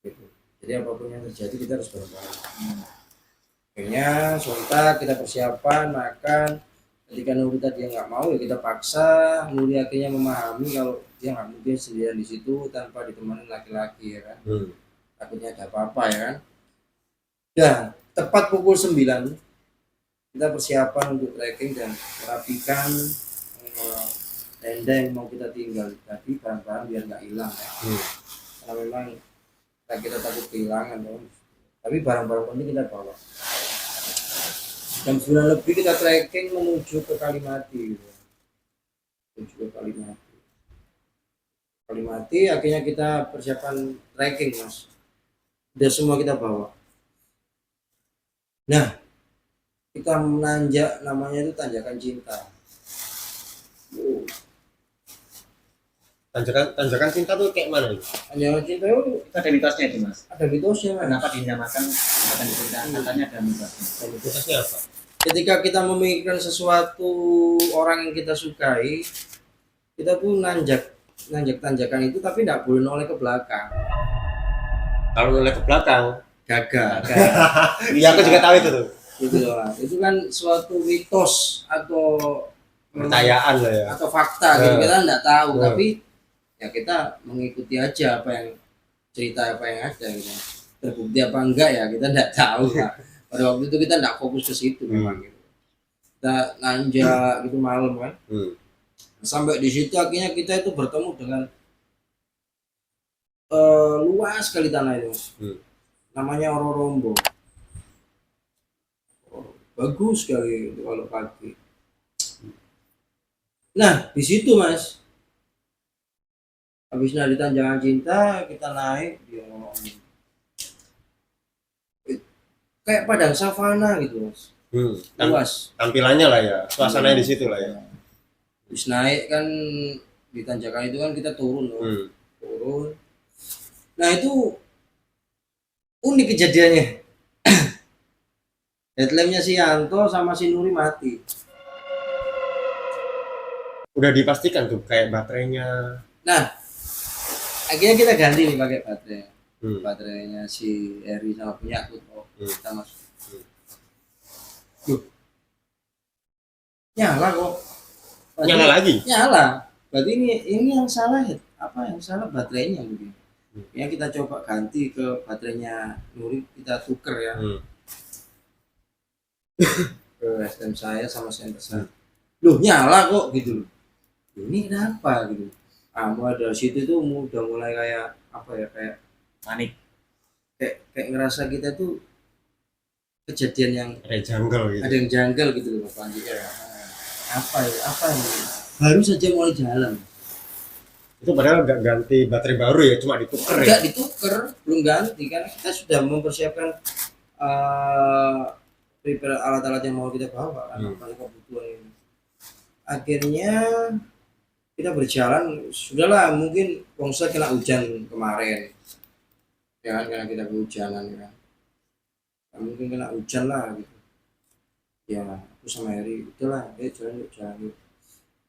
Gitu. Jadi apapun yang terjadi kita harus bareng-bareng. Akhirnya sontak kita persiapan makan. Ketika Nuri tadi nggak mau ya kita paksa. Nuri akhirnya memahami kalau dia nggak mungkin sendirian di situ tanpa ditemani laki-laki ya kan. Takutnya ada apa-apa ya kan. Udah tepat pukul 9 kita persiapan untuk trekking dan merapikan tenda yang mau kita tinggal tadi, barang-barang biar nggak hilang ya. Karena memang kita takut kehilangan ya. Tapi barang-barang penting kita bawa. Jam 9 lebih kita trekking menuju ke Kalimati gitu. Menuju ke Kalimati akhirnya kita persiapan trekking mas. Udah semua kita bawa. Nah kita menanjak, namanya itu tanjakan cinta. Tanjakan cinta tuh kayak mana nih? Tanjakan cinta itu Itu ada mitosnya itu mas. ada mitosnya mas. Kenapa dinamakan tanjakan cinta? Katanya ada mitosnya. Mitosnya apa? Ketika kita memikirkan sesuatu orang yang kita sukai, kita tuh nanjak tanjakan itu tapi tidak boleh noleh ke belakang. Kalau noleh ke belakang, Gagal. iya aku juga tahu itu tuh. Gitu loh. Itu kan suatu mitos atau Percayaan lah ya. atau fakta gitu, kita nggak tahu Hmm. tapi ya kita mengikuti aja apa yang cerita apa yang ada gitu. Terbukti apa enggak ya kita nggak tahu lah. Pada waktu itu kita nggak fokus ke situ memang gitu. Kita nanjak gitu malam kan. Sampai di situ akhirnya kita itu bertemu dengan luas sekali tanah itu mas. Namanya Ororombo. Bagus sekali itu kalau pagi. Nah di situ mas, habis dari tanjakan cinta kita naik ya, kayak padang savana gitu mas, luas. Tampilannya lah ya, suasananya di situ lah ya. Habis naik kan di tanjakan itu kan kita turun loh. Turun. Nah itu unik kejadiannya. Headlampnya si Yanto sama si Nuri mati. Udah dipastikan tuh kayak baterainya. Nah akhirnya kita ganti nih pakai baterai. Baterainya si Eri sama punya aku kita masuk. Nyala kok. Berarti Nyala lagi. Nyala. Berarti ini yang salah ya? Apa yang salah baterainya mungkin. Ya kita coba ganti ke baterainya Nuri, kita tuker ya. Ke STM saya sama center saya. Loh nyala kok gitu loh. Ini kenapa gitu. Mulai dari situ tuh udah mulai kayak apa ya, kayak Panik. kayak ngerasa kita tuh kejadian yang Kayak jungle gitu. ada yang janggal gitu loh Pak Andi. Apa ini baru saja mulai jalan. Itu padahal nggak ganti baterai baru ya, cuma ditukar ya. Enggak ditukar, belum ganti karena kita sudah mempersiapkan prepare alat-alat yang mau kita bawa kan, paling kebutuhan ini. Akhirnya kita berjalan, sudahlah mungkin Wongsa kena hujan kemarin, ya kan, karena kita kehujanan ya kan. Nah, mungkin kena hujan lah gitu. Ya aku sama Heri, udahlah, jalan yuk.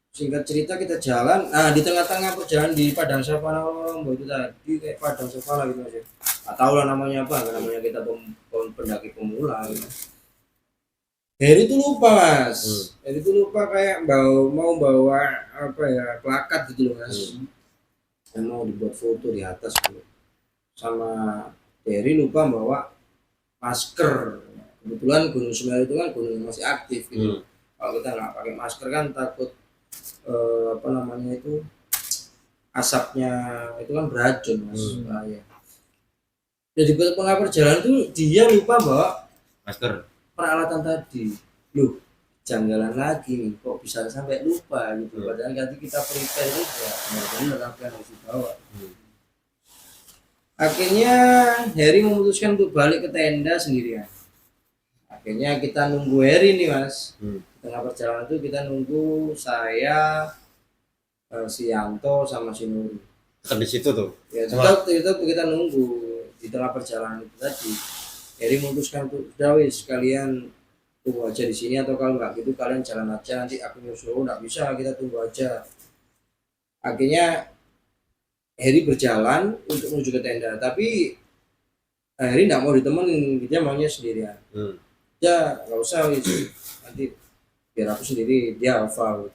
Singkat cerita kita jalan, nah di tengah-tengah perjalanan di padang savana Ororombo itu tadi kayak padang savana gitu aja. Nggak tahu lah namanya apa, namanya kita pendaki pemula gitu. Heri itu lupa mas, Heri itu lupa kayak mau bawa apa ya, plakat gitu loh mas. Yang mau dibuat foto di atas gitu. Sama Heri lupa bawa masker. Kebetulan Gunung Semeru itu kan gunung yang masih aktif gitu. Kalau kita nggak pakai masker kan takut apa namanya itu, asapnya itu kan beracun mas. Bahaya. Jadi tengah perjalanan itu dia lupa bawa Masker. peralatan tadi. Loh janggalan lagi nih, kok bisa sampai lupa gitu. Padahal nanti kita prepare juga benar-benar apa yang harus dibawa. Akhirnya Heri memutuskan untuk balik ke tenda sendirian. Akhirnya kita nunggu Heri nih mas. tengah perjalanan itu kita nunggu saya, si Yanto sama si Nuri. Tetap di situ tuh. Ya Sama- tetap kita nunggu di tengah perjalanan itu tadi. Jadi memutuskan untuk udah wis kalian tunggu aja di sini, atau kalau nggak gitu kalian jalan aja, nanti aku nyusul. Nggak bisa, kita tunggu aja. Akhirnya Heri berjalan untuk menuju ke tenda, tapi Heri nggak mau ditemenin, dia maunya sendirian. Ya nggak usah wis, nanti biar aku sendiri, dia hafal.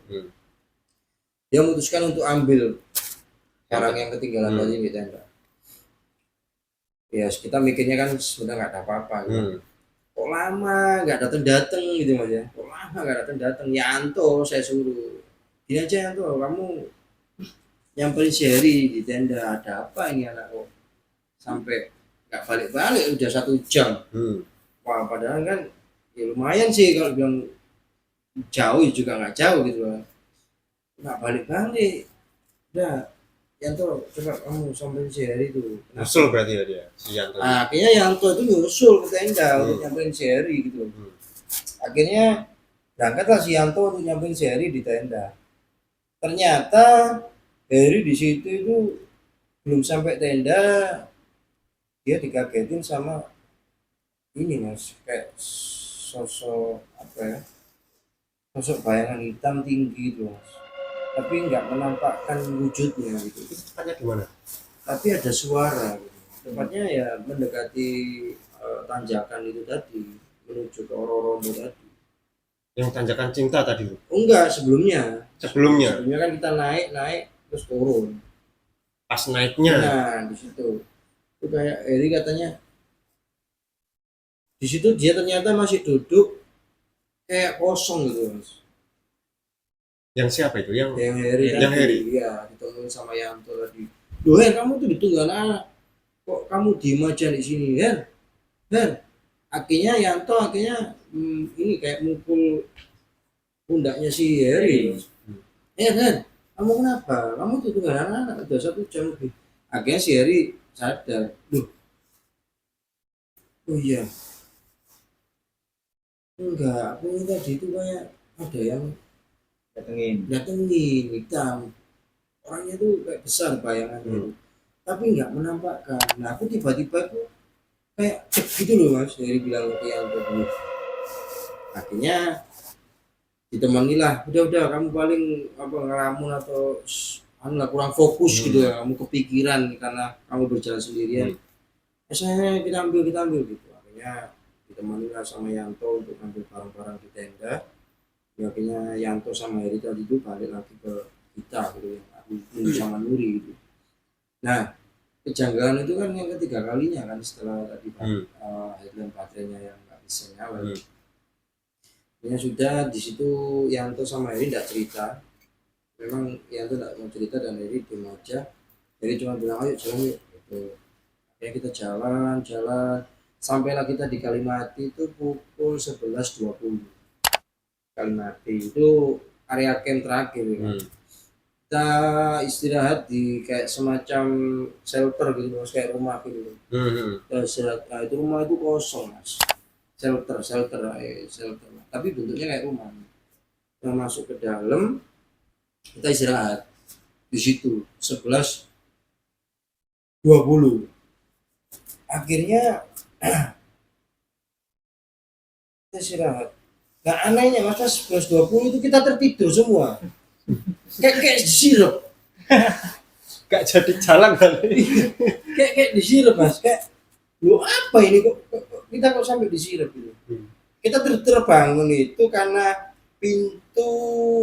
Dia memutuskan untuk ambil orang yang ketinggalan tadi di tenda. Ya kita mikirnya kan sudah nggak ada apa-apa gitu. Kok lama nggak datang gitu mas ya, kok lama nggak datang. Yanto saya suruh gini aja, Yanto kamu nyamperin si Heri di tenda, ada apa ini anak kok sampai nggak balik-balik udah 1 jam. Wah padahal kan ya lumayan sih, kalau bilang jauh juga nggak jauh gitu kan, nggak balik-balik. Udah Yanto coba kamu samperin si Heri itu. Usul berarti ya dia, si Yanto. Nah, akhirnya Yanto itu nyusul ke tenda untuk nyamperin si Heri gitu. Akhirnya berangkatlah si Yanto untuk nyamperin si Heri di tenda. Ternyata Heri di situ itu belum sampai tenda, dia dikagetin sama ini mas, kayak sosok apa ya, sosok bayangan hitam tinggi itu mas, tapi nggak menampakkan wujudnya gitu. Itu tepatnya di mana? Tapi ada suara gitu. Tempatnya ya mendekati tanjakan itu tadi, menuju ke Ororomo tadi. Yang tanjakan cinta tadi. Oh enggak, sebelumnya Sebelumnya, kan kita naik terus turun. pas naiknya. Nah di situ itu kayak Eri katanya di situ dia ternyata masih duduk kayak kosong gitu mas. Yang siapa itu? Yang Heri Yang tadi, Heri? iya ditemuin sama Yanto tadi. Loh Her, kamu tuh ditunggu anak, kok kamu diem aja di sini Her? Akhirnya Yanto ini kayak mukul pundaknya si Heri. Her, kamu kenapa? Kamu tuh tunggu anak udah 1 jam lebih. Akhirnya si Heri sadar, loh, oh iya, enggak, aku ini tadi itu kayak ada yang datengin hitam, orangnya tuh kayak besar bayangannya, tapi nggak menampakkan. Nah aku tiba-tiba tuh kayak cek gitu loh mas, dari bilang ke Yanto dulu. Akhirnya ditemani lah, udah kamu paling apa ngelamun atau anu lah, kurang fokus gitu ya, kamu kepikiran karena kamu berjalan sendirian. Saya kita ambil gitu. Akhirnya ditemani lah sama Yanto untuk ambil barang-barang di tenda. Ya, akhirnya Yanto sama Heri tadi itu balik lagi ke kita gitu ya, aku sama Nuri gitu. Nah kejanggalan itu kan yang ketiga kalinya kan, setelah tadi headlamp baterainya yang nggak bisa nyala. Akhirnya sudah di situ Yanto sama Heri tidak cerita. Memang Yanto tidak mau cerita dan Heri diam aja. Heri cuma bilang ayo jalan yuk gitu. Akhirnya kita jalan sampailah kita di Kalimati itu pukul 11.20. Kalimati itu area camp terakhir ya. Kita istirahat di kayak semacam shelter gitu mas, kayak rumah gitu. Kita istirahat, nah, itu rumah itu kosong mas, shelter tapi bentuknya kayak rumah. Kita masuk ke dalam, kita istirahat di situ 11.20. Akhirnya kita istirahat. Nah anehnya mas, 11.20 itu kita tertidur semua. Kayak disirup. Gak jadi jalan kali. kayak disirup mas. Kayak lu apa ini kok kita kok sampai disirup gitu. Kita terbangun itu karena pintu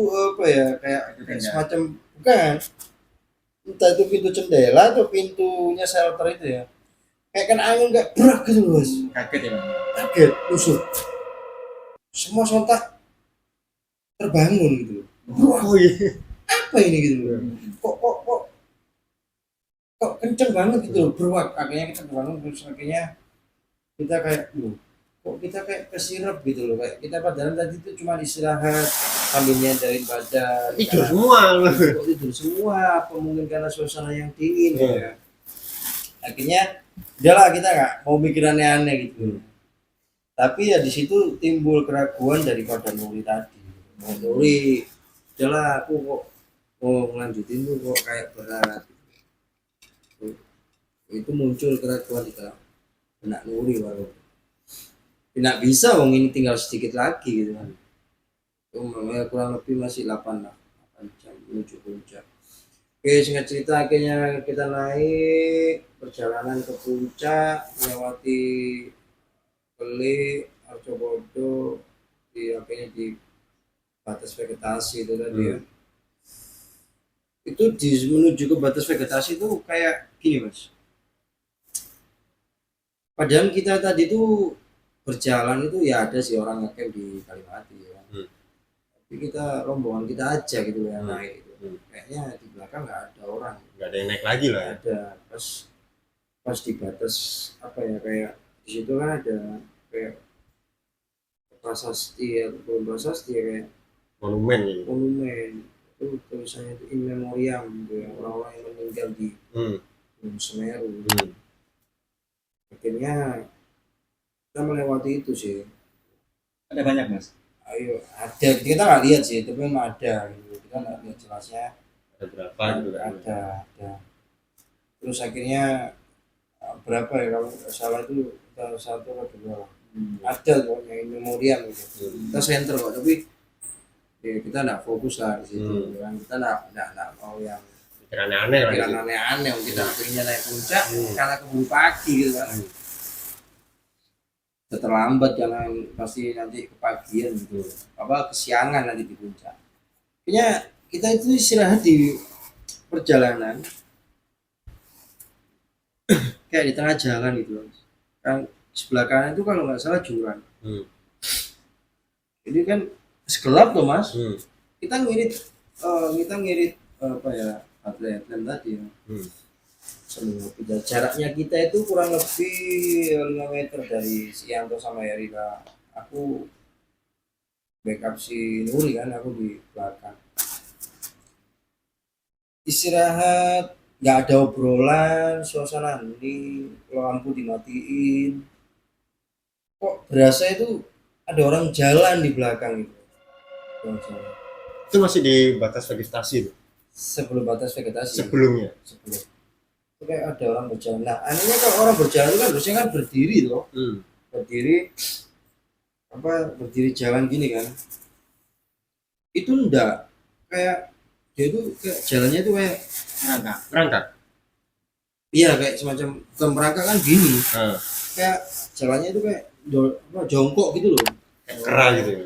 apa ya, kayak semacam, bukan, entah itu pintu jendela atau pintunya shelter itu ya. Kayak kena angin kayak berak gitu mas. Kaget ya. Kaget, lusuk. Semua sontak terbangun gitu. Oh iya. Apa ini gitu? Kok kenceng banget gitu loh, beruap. Akhirnya kita terbangun, terus akhirnya kita kayak kok kita kayak kesirep gitu loh, kayak kita padahal tadi itu cuma istirahat sambil nyandarin badan. Tidur semua. Kok tidur semua? Apa mungkin karena suasana yang dingin ya? Akhirnya udahlah, kita nggak mau mikir aneh-aneh gitu. Tapi ya di situ timbul keraguan daripada Nuri tadi. mau Nuri udahlah aku kok mau ngelanjutin tuh kok kayak berat. Itu muncul keraguan di dalam benak Nuri baru tidak bisa wong ini tinggal sedikit lagi gitu kan. Kurang lebih masih 8 lah, 8 jam menuju puncak. Oke, singkat cerita akhirnya kita naik perjalanan ke puncak melewati Keli, Arcobodo, akhirnya di batas vegetasi itu tadi ya. Itu menuju ke batas vegetasi itu kayak gini mas. Padahal kita tadi tuh berjalan itu ya ada sih orang ngecamp di Kalimati ya. Tapi kita rombongan kita aja gitu yang naik itu. Kayaknya di belakang nggak ada orang. Nggak ada yang naik lagi lah ya. Ada pas di batas apa ya kayak di situ kan ada kayak prasasti ya, belum prasasti ya, kayak Monumen gitu. monumen itu tulisannya itu in memoriam gitu ya, orang-orang yang meninggal di Gunung Semeru. Akhirnya kita melewati itu sih. Ada banyak mas. Ayo ada, kita nggak lihat sih tapi memang ada gitu, kita nggak lihat jelasnya. Ada berapa gitu kan. Ada terus akhirnya berapa ya kalau nggak salah itu kita 1 atau 2 ada pokoknya in memoriam gitu. Kita center kok tapi ya kita nggak fokus lah di situ kan, kita nggak mau yang Aneh-aneh lah gitu. aneh-aneh. Kita akhirnya naik puncak karena keburu pagi gitu kan, terlambat karena pasti nanti kepagian gitu, apa kesiangan nanti di puncak. Akhirnya kita itu istirahat di perjalanan kayak di tengah jalan gitu kan, sebelah kanan itu kalau nggak salah jurang. Jadi kan segelap tuh mas. Kita ngirit apa ya atlet tadi ya. Jaraknya kita itu kurang lebih 5 meter dari si Yanto sama Erika. Aku backup si Nuri kan, aku di belakang. Istirahat, nggak ada obrolan, suasana hening, lampu dimatiin. Kok berasa itu ada orang jalan di belakang itu. Itu masih di batas vegetasi tuh. Sebelum batas vegetasi. Sebelum. Itu kayak ada orang berjalan. Nah, anehnya kalau orang berjalan itu kan biasanya kan berdiri loh. Berdiri jalan gini kan. Itu enggak, kayak dia itu kayak jalannya itu kayak Merangkak. iya kayak semacam merangkak kan gini. Kayak jalannya itu kayak jongkok gitu loh. Kayak kera gitu ya.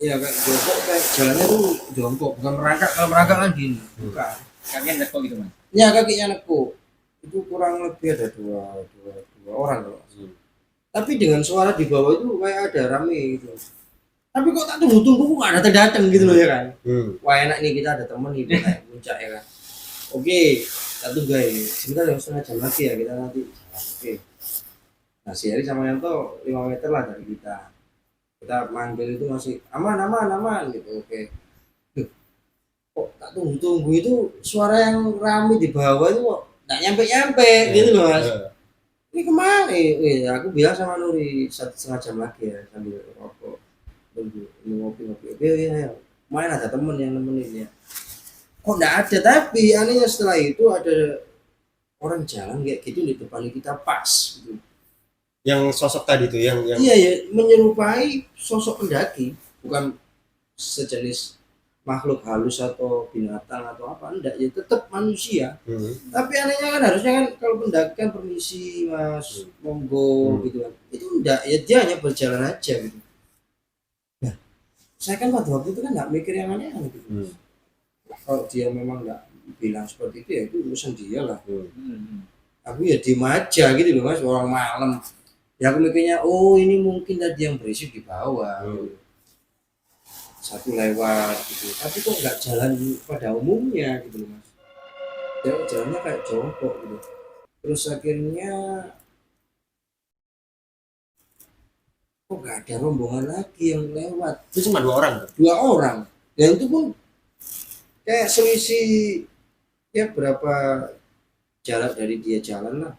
Iya kayak jongkok, kayak jalannya tuh jongkok, bukan merangkak. Kalau merangkak kan gini, bukan. Kakinya nekuk gitu mas. Ya kakinya nekuk. Itu kurang lebih ada dua orang loh. Tapi dengan suara di bawah itu kayak ada rame gitu. Tapi kok tak tunggu kok nggak datang gitu loh ya kan. Wah enak nih kita ada temen nih naik puncak ya kan. Oke, kita tunggu guys. Sebentar ya, setengah jam lagi ya kita nanti. Oke. Nah si Eri sama Yanto 5 meter lah dari kita. Kita manggil itu masih aman gitu. Oke. Kok tak tunggu itu suara yang rame di bawah itu kok nggak nyampe gitu loh mas. Ini kemana? Aku bilang sama Nuri 1,5 jam lagi ya sambil rokok, tunggu ngopi. Oke ya, main ada temen yang nemenin ya. Kok nggak ada, tapi anehnya setelah itu ada orang jalan kayak gitu di depan kita pas gitu. Yang sosok tadi tuh yang Iya ya, menyerupai sosok pendaki, bukan sejenis makhluk halus atau binatang atau apa, enggak ya tetap manusia. Tapi anehnya kan harusnya kan kalau pendaki kan permisi mas, monggo gitu kan. Itu enggak ya, dia hanya berjalan aja gitu. Nah, saya kan pada waktu itu kan nggak mikir yang aneh-aneh gitu. Kalau dia memang nggak bilang seperti itu ya itu urusan dia lah. Aku ya diem aja gitu loh mas, orang malam. Ya aku mikirnya, oh ini mungkin tadi yang berisik di bawah. Satu lewat gitu, tapi kok nggak jalan pada umumnya gitu loh mas. Ya jalannya kayak jongkok gitu. Terus akhirnya kok nggak ada rombongan lagi yang lewat. itu cuma 2 orang. 2 orang. Dan itu pun kayak selisih ya berapa jarak dari dia jalan lah.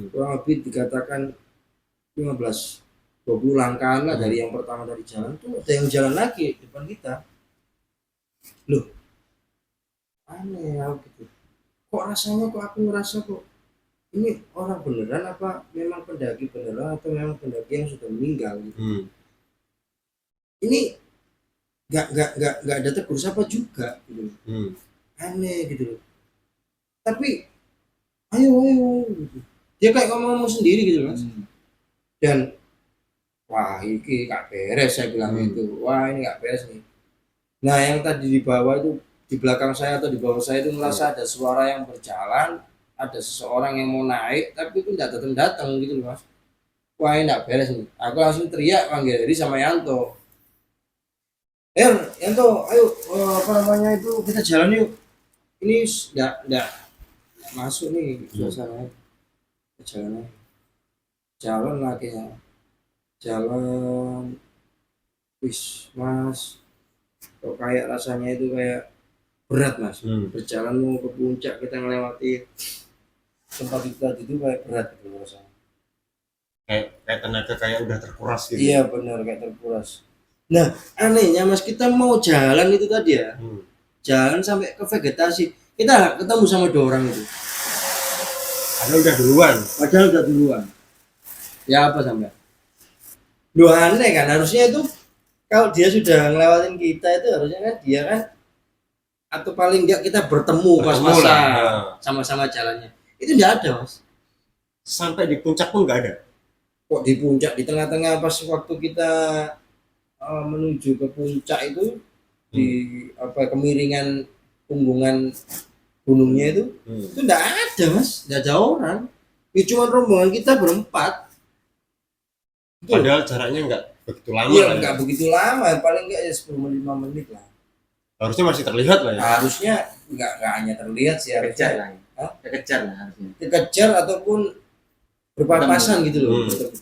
Kurang lebih dikatakan 15-20 langkah lah dari yang pertama dari jalan tuh ada yang jalan lagi depan kita. loh aneh ya gitu, kok rasanya kok aku ngerasa kok ini orang beneran apa memang pendaki beneran atau memang pendaki yang sudah meninggal gitu. Ini nggak ada tegur sapa juga gitu, aneh gitu loh. Tapi ayo gitu. Dia kayak ngomong sendiri gitu mas. Dan wah ini gak beres saya bilang itu, wah ini gak beres nih. Nah yang tadi di bawah itu, di belakang saya atau di bawah saya itu merasa ada suara yang berjalan, ada seseorang yang mau naik tapi itu tidak datang gitu loh mas. Wah ini gak beres nih, aku langsung teriak panggil Heri sama Yanto, Yanto ayo apa namanya itu kita jalan yuk, ini enggak masuk nih suasana. Jalan jalan akhirnya jalan, wis mas kok kayak rasanya itu kayak berat mas. Berjalan mau ke puncak kita melewati tempat kita itu kayak berat gitu rasanya, Kayak tenaga kayak udah terkuras gitu. iya benar kayak terkuras. Nah anehnya mas, kita mau jalan itu tadi ya, jalan sampai ke vegetasi kita ketemu sama 2 orang itu, Ada udah duluan. padahal udah duluan. Ya apa sampai lu aneh kan, harusnya itu kalau dia sudah ngelewatin kita itu harusnya kan dia kan, atau paling enggak kita bertemu pas Bertemu masa lah. sama-sama jalannya. Itu enggak ada mas. Sampai di puncak pun nggak ada. Kok di puncak, di tengah-tengah pas waktu kita menuju ke puncak itu, di apa kemiringan punggungan gunungnya itu enggak ada mas, enggak ada orang. Itu cuma rombongan kita berempat. Padahal jaraknya nggak begitu lama Iya lah ya. enggak begitu lama, paling enggak ya 10-15 menit lah. Harusnya masih terlihat lah ya. Harusnya enggak hanya terlihat sih, Kejar harusnya lah. Hah? Kejar lah harusnya. dikejar ataupun berpapasan gitu loh. Hmm.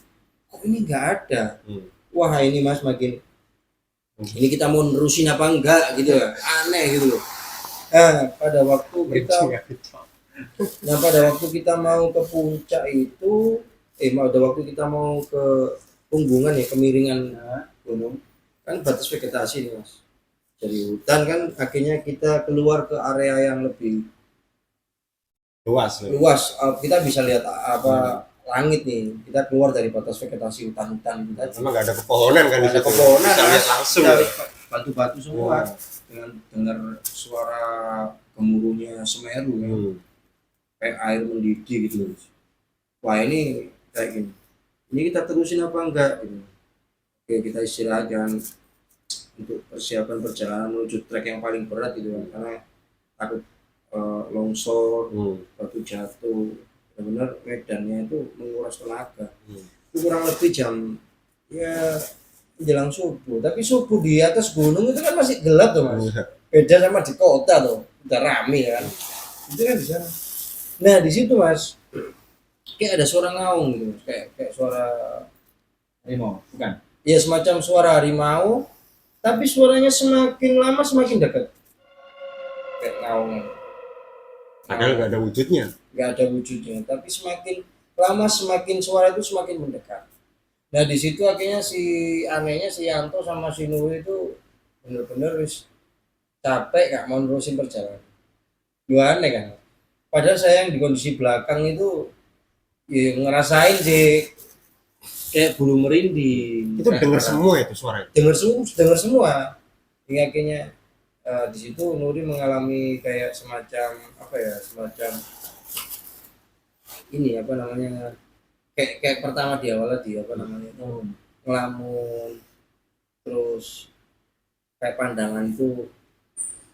Kok ini enggak ada? Hmm. Wah ini mas makin, ini kita mau nerusin apa enggak gitu ya, aneh gitu loh. Nah pada waktu kita mau ke puncak itu, pada waktu kita mau ke punggungan ya, kemiringan gunung kan batas vegetasi nih mas, dari hutan kan akhirnya kita keluar ke area yang lebih Luas. Ya. luas. Kita bisa lihat apa langit nih, kita keluar dari batas vegetasi hutan-hutan itu tadi. Memang nggak ada pepohonan kan di Ada situ. pepohonan, Bisa lihat Mas. langsung. Kita Ya. lihat batu-batu semua, dengan dengar suara gemuruhnya Semeru ya, kayak air mendidih gitu. Wah ini kayak gini, ini kita terusin apa enggak gitu. Oke kita istirahatkan untuk persiapan perjalanan menuju trek yang paling berat gitu kan, karena takut longsor, batu jatuh, benar-benar medannya itu menguras tenaga. Itu kurang lebih jam ya menjelang subuh, tapi subuh di atas gunung itu kan masih gelap tuh mas, beda sama di kota tuh udah rame kan, itu kan di sana. Nah di situ mas kayak ada suara ngaung gitu mas, kayak suara Harimau, bukan? ya semacam suara harimau, tapi suaranya semakin lama semakin dekat, kayak ngaung. Padahal nggak ada wujudnya. Nggak ada wujudnya, tapi semakin lama semakin suara itu semakin mendekat. Nah di situ akhirnya si anehnya si Yanto sama si Nuri itu bener-bener wis capek nggak mau nerusin perjalanan. Dua aneh kan. Padahal saya yang di kondisi belakang itu ya ngerasain sih kayak bulu merinding. Itu dengar semua itu suara itu. Dengar semua. Hingga akhirnya di situ Nuri mengalami kayak semacam apa ya, semacam ini apa namanya, kayak pertama di awal dia apa namanya itu ngelamun, terus kayak pandangan itu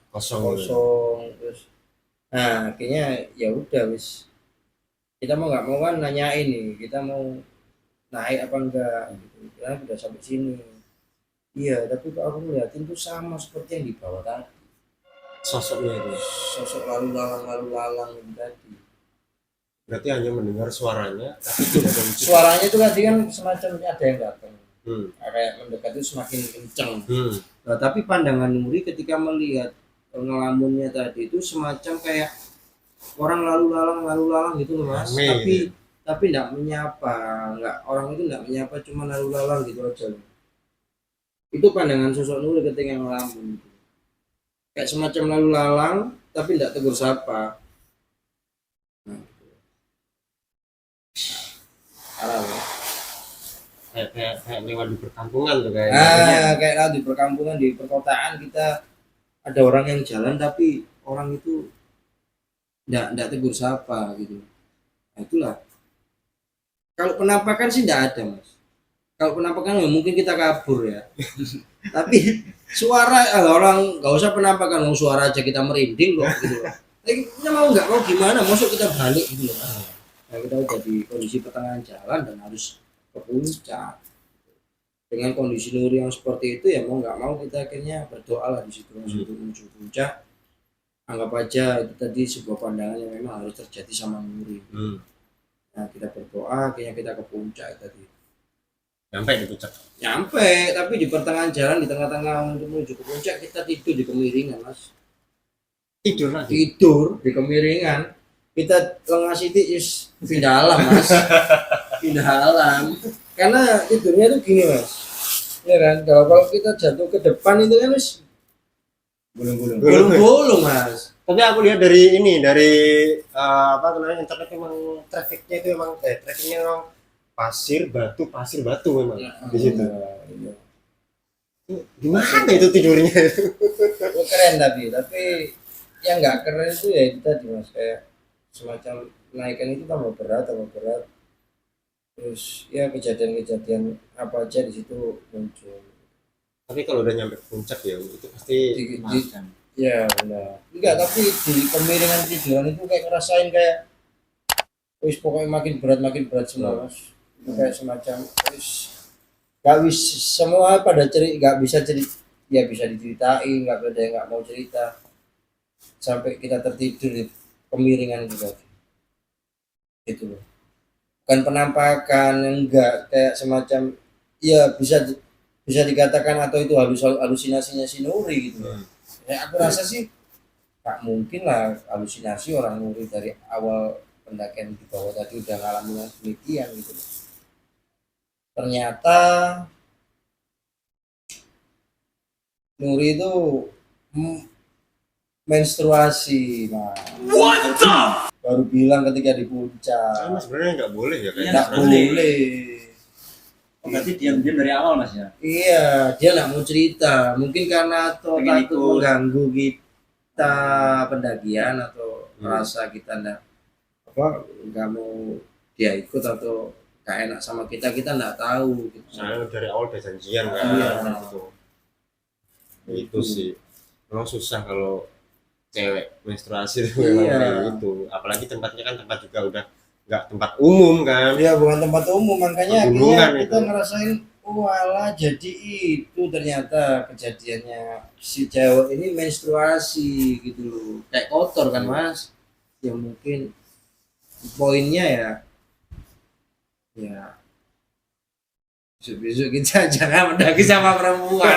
Kosong. terus nah akhirnya ya udah wis, kita mau nggak mau kan nanyain nih kita mau naik apa enggak gitu, kita udah sampai sini. Iya tapi kok aku ngeliatin tuh sama seperti yang di bawah tadi, Sosoknya itu. sosok lalu lalang itu tadi. Berarti hanya mendengar suaranya, tapi tidak ada wujud. Suaranya itu tadi kan semacam ada yang datang, kayak mendekat itu semakin kenceng. Nah, tapi pandangan Nuri ketika melihat ngelamunnya tadi itu semacam kayak orang lalu lalang gitu loh mas. Rame, Tapi tidak menyapa, orang itu tidak menyapa, cuma lalu lalang gitu aja loh. Itu pandangan sosok Nuri ketika ngelamun. kayak semacam lalu lalang tapi tidak tegur sapa. Nah, parah ya. Kayak lewat di perkampungan tuh kayaknya. Kayak lah di perkampungan, di perkotaan kita ada orang yang jalan tapi orang itu tidak tegur sapa gitu. Nah, itulah. Kalau penampakan sih tidak ada mas. Kalau penampakan ya mungkin kita kabur ya. Tapi suara orang nggak usah penampakan, mau suara aja kita merinding kok gitu. Tapi kita mau nggak mau gimana, masuk kita balik gitu loh. Nah, kita udah di kondisi pertengahan jalan dan harus ke puncak. Dengan kondisi nuri yang seperti itu ya mau nggak mau kita akhirnya berdoa lah di situ untuk menuju puncak. Anggap aja itu tadi sebuah pandangan yang memang harus terjadi sama nuri. Nah, kita berdoa akhirnya kita ke puncak tadi. Sampai di puncak. Nyampe, tapi di pertengahan jalan di tengah-tengah untuk menuju ke puncak kita tidur di kemiringan mas. Tidur lagi. Tidur di kemiringan. Kita lengah sidik is pindah alam mas. Pindah alam. Karena tidurnya tuh gini mas. Ya kan, kalau kita jatuh ke depan itu kan mas Gulung-gulung. gulung-gulung mas. Tapi aku lihat dari apa namanya internet memang trafiknya memang pasir batu memang di situ. Iya. Gimana itu tidurnya? Oh, keren tapi yang nggak keren itu ya itu tadi mas kayak semacam kenaikan itu tambah berat terus ya kejadian-kejadian apa aja di situ muncul. Tapi kalau udah nyampe puncak ya itu pasti Ya benar. Enggak, tapi di kemiringan tiduran itu kayak ngerasain kayak wis pokoknya makin berat semua mas. Itu kayak semacam wis gak wis semua pada nggak bisa cerita, ya bisa diceritain, nggak ada yang nggak mau cerita sampai kita tertidur di kemiringan itu tadi. Itu loh. Bukan penampakan, enggak kayak semacam ya bisa dikatakan atau itu halusinasinya si Nuri gitu. Ya aku rasa sih tak mungkin lah halusinasi orang Nuri dari awal pendakian di bawah tadi udah ngalamin demikian gitu. Ternyata Nuri itu menstruasi, nah. Baru bilang ketika di puncak. Mas sebenarnya nggak boleh ya kayak. Nggak boleh. Oh, berarti diam-diam dari awal mas ya? Iya, dia nggak mau cerita. Mungkin karena atau Pengen takut ikut. mengganggu kita pendakian atau merasa kita nggak mau dia ikut atau nggak enak sama kita nggak tahu. Gitu. Soalnya dari awal udah janjian kan. Iya. Gitu. Itu sih. Memang susah kalau cewek menstruasi itu memang Iya. kayak gitu. Apalagi tempatnya kan tempat juga udah nggak tempat umum kan. Iya, bukan tempat umum, makanya Pegunungan akhirnya kita itu. ngerasain walah jadi itu ternyata kejadiannya si cewek ini menstruasi gitu loh, kayak kotor kan mas. Ya mungkin poinnya ya besok kita jangan mendaki sama perempuan.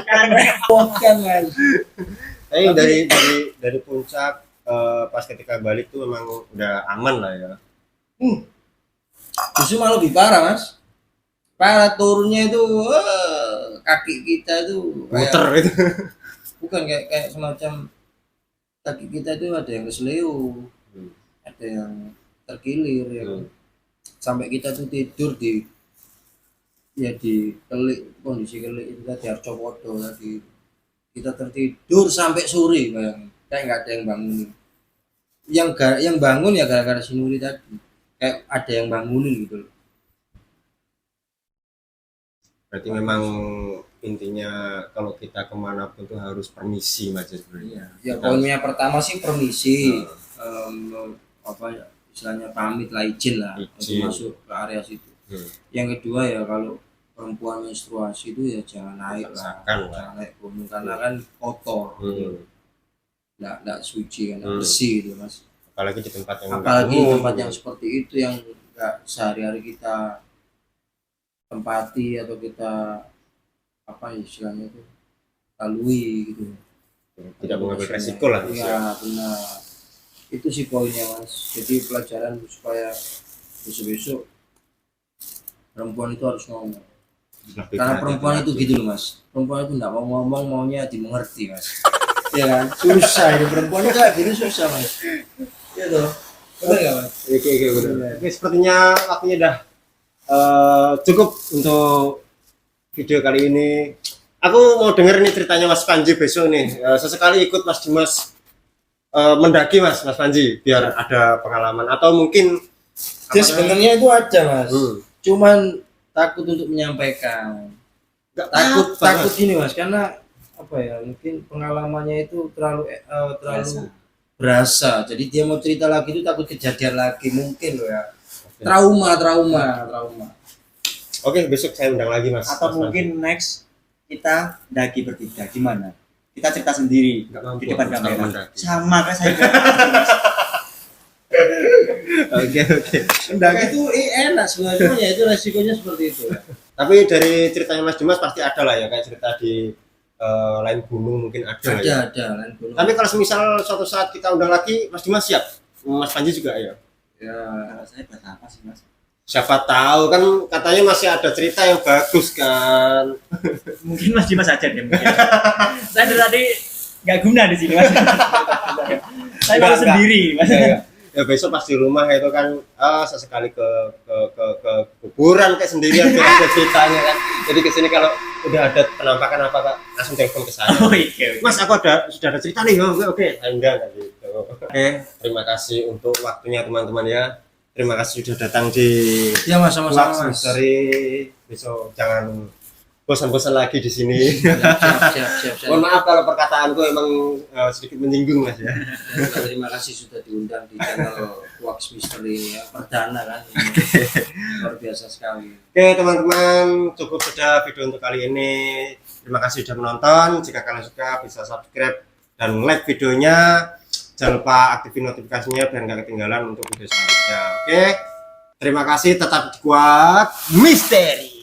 Repotkan mas. Tapi dari puncak pas ketika balik tuh memang udah aman lah ya. Justru malah lebih parah mas. Parah turunnya itu kaki kita itu Muter itu. bukan kayak semacam kaki kita itu ada yang keseleo, ada yang terkilir ya. Sampai kita tuh tidur di kelik, kondisi kelik itu tadi Arcopodo tadi kita tertidur sampai sore kayak nggak ada yang bangun. Yang bangun ya gara-gara si Nuri tadi, kayak ada yang bangunin gitu loh. Berarti memang intinya kalau kita kemanapun tuh harus permisi mas sebenarnya. Ya poinnya pertama sih permisi, apa ya istilahnya pamit lah, izin lah untuk Izin. masuk ke area situ. Yang kedua ya kalau perempuan menstruasi itu ya jangan naik lah, Paksakan lah. jangan naik gunung karena kan kotor, nggak suci kan, Hmm. bersih gitu mas. Apalagi di tempat yang Apalagi nggak umum. tempat yang seperti itu yang nggak sehari-hari kita tempati atau kita apa ya istilahnya itu lalui gitu. tidak mengambil resiko lah Mas, ya. Iya benar, itu sih poinnya mas. Jadi pelajaran supaya besok-besok perempuan itu harus ngomong. Lebih Karena hati-hati perempuan itu lagi. gitu loh mas, perempuan itu nggak mau ngomong, maunya dimengerti mas. Ya kan, susah ini perempuan itu kayak gitu susah mas. Iya toh, benar nggak mas? Oke, benar. Oke, sepertinya waktunya udah cukup untuk video kali ini. Aku mau denger nih ceritanya Mas Panji besok nih. Sesekali ikut Mas Dimas mendaki Mas Panji biar ada pengalaman atau mungkin Jadi sebenarnya itu ada mas, Hmm. cuman takut untuk menyampaikan. Nggak Takut apa-apa, takut Mas. gini mas, karena apa ya? Mungkin pengalamannya itu terlalu berasa. Jadi dia mau cerita lagi itu takut kejadian lagi mungkin loh ya. Trauma. Oke, besok saya undang lagi Mas. Atau Mas mungkin next kita daki bertiga gimana? Kita cerita sendiri Nggak mampu di depan aku kalau kamera. mendaki. Sama kan saya. juga. Panji. Oke. Mendaki itu enak sebenarnya, cuma ya itu resikonya seperti itu. Tapi dari ceritanya Mas Dimas pasti ada lah ya kayak cerita di lain gunung mungkin ada lah ya. Ada lain gunung. Tapi kalau semisal suatu saat kita undang lagi, Mas Dimas siap? Mas Panji juga ya? Ya, Kalau saya buat apa sih mas? Siapa tahu kan katanya masih ada cerita yang bagus kan. Mungkin Mas Dimas aja deh mungkin. Saya dari tadi nggak guna di sini mas. Saya baru Enggak. sendiri mas. Ya besok pas di rumah itu kan sesekali ke kuburan kayak sendirian biar ada ceritanya kan. Jadi kesini kalau udah ada penampakan apa Kak, langsung telepon ke saya. Oh iya. Mas aku sudah ada cerita nih. Oke. Enggak kayak gitu. Oke, terima kasih untuk waktunya teman-teman ya. Terima kasih sudah datang di ya mas sama-sama Lux mas. Misteri. Besok jangan bosan-bosan lagi di sini. Siap. Mohon maaf kalau perkataanku emang sedikit menyinggung Mas ya. Ya, terima kasih sudah diundang di channel Wax Misteri ini ya, perdana kan. Luar biasa sekali. Oke teman-teman, cukup sudah video untuk kali ini. Terima kasih sudah menonton. Jika kalian suka bisa subscribe dan like videonya. Jangan lupa aktifin notifikasinya biar nggak ketinggalan untuk video selanjutnya. Oke, terima kasih. Tetap kuat misteri.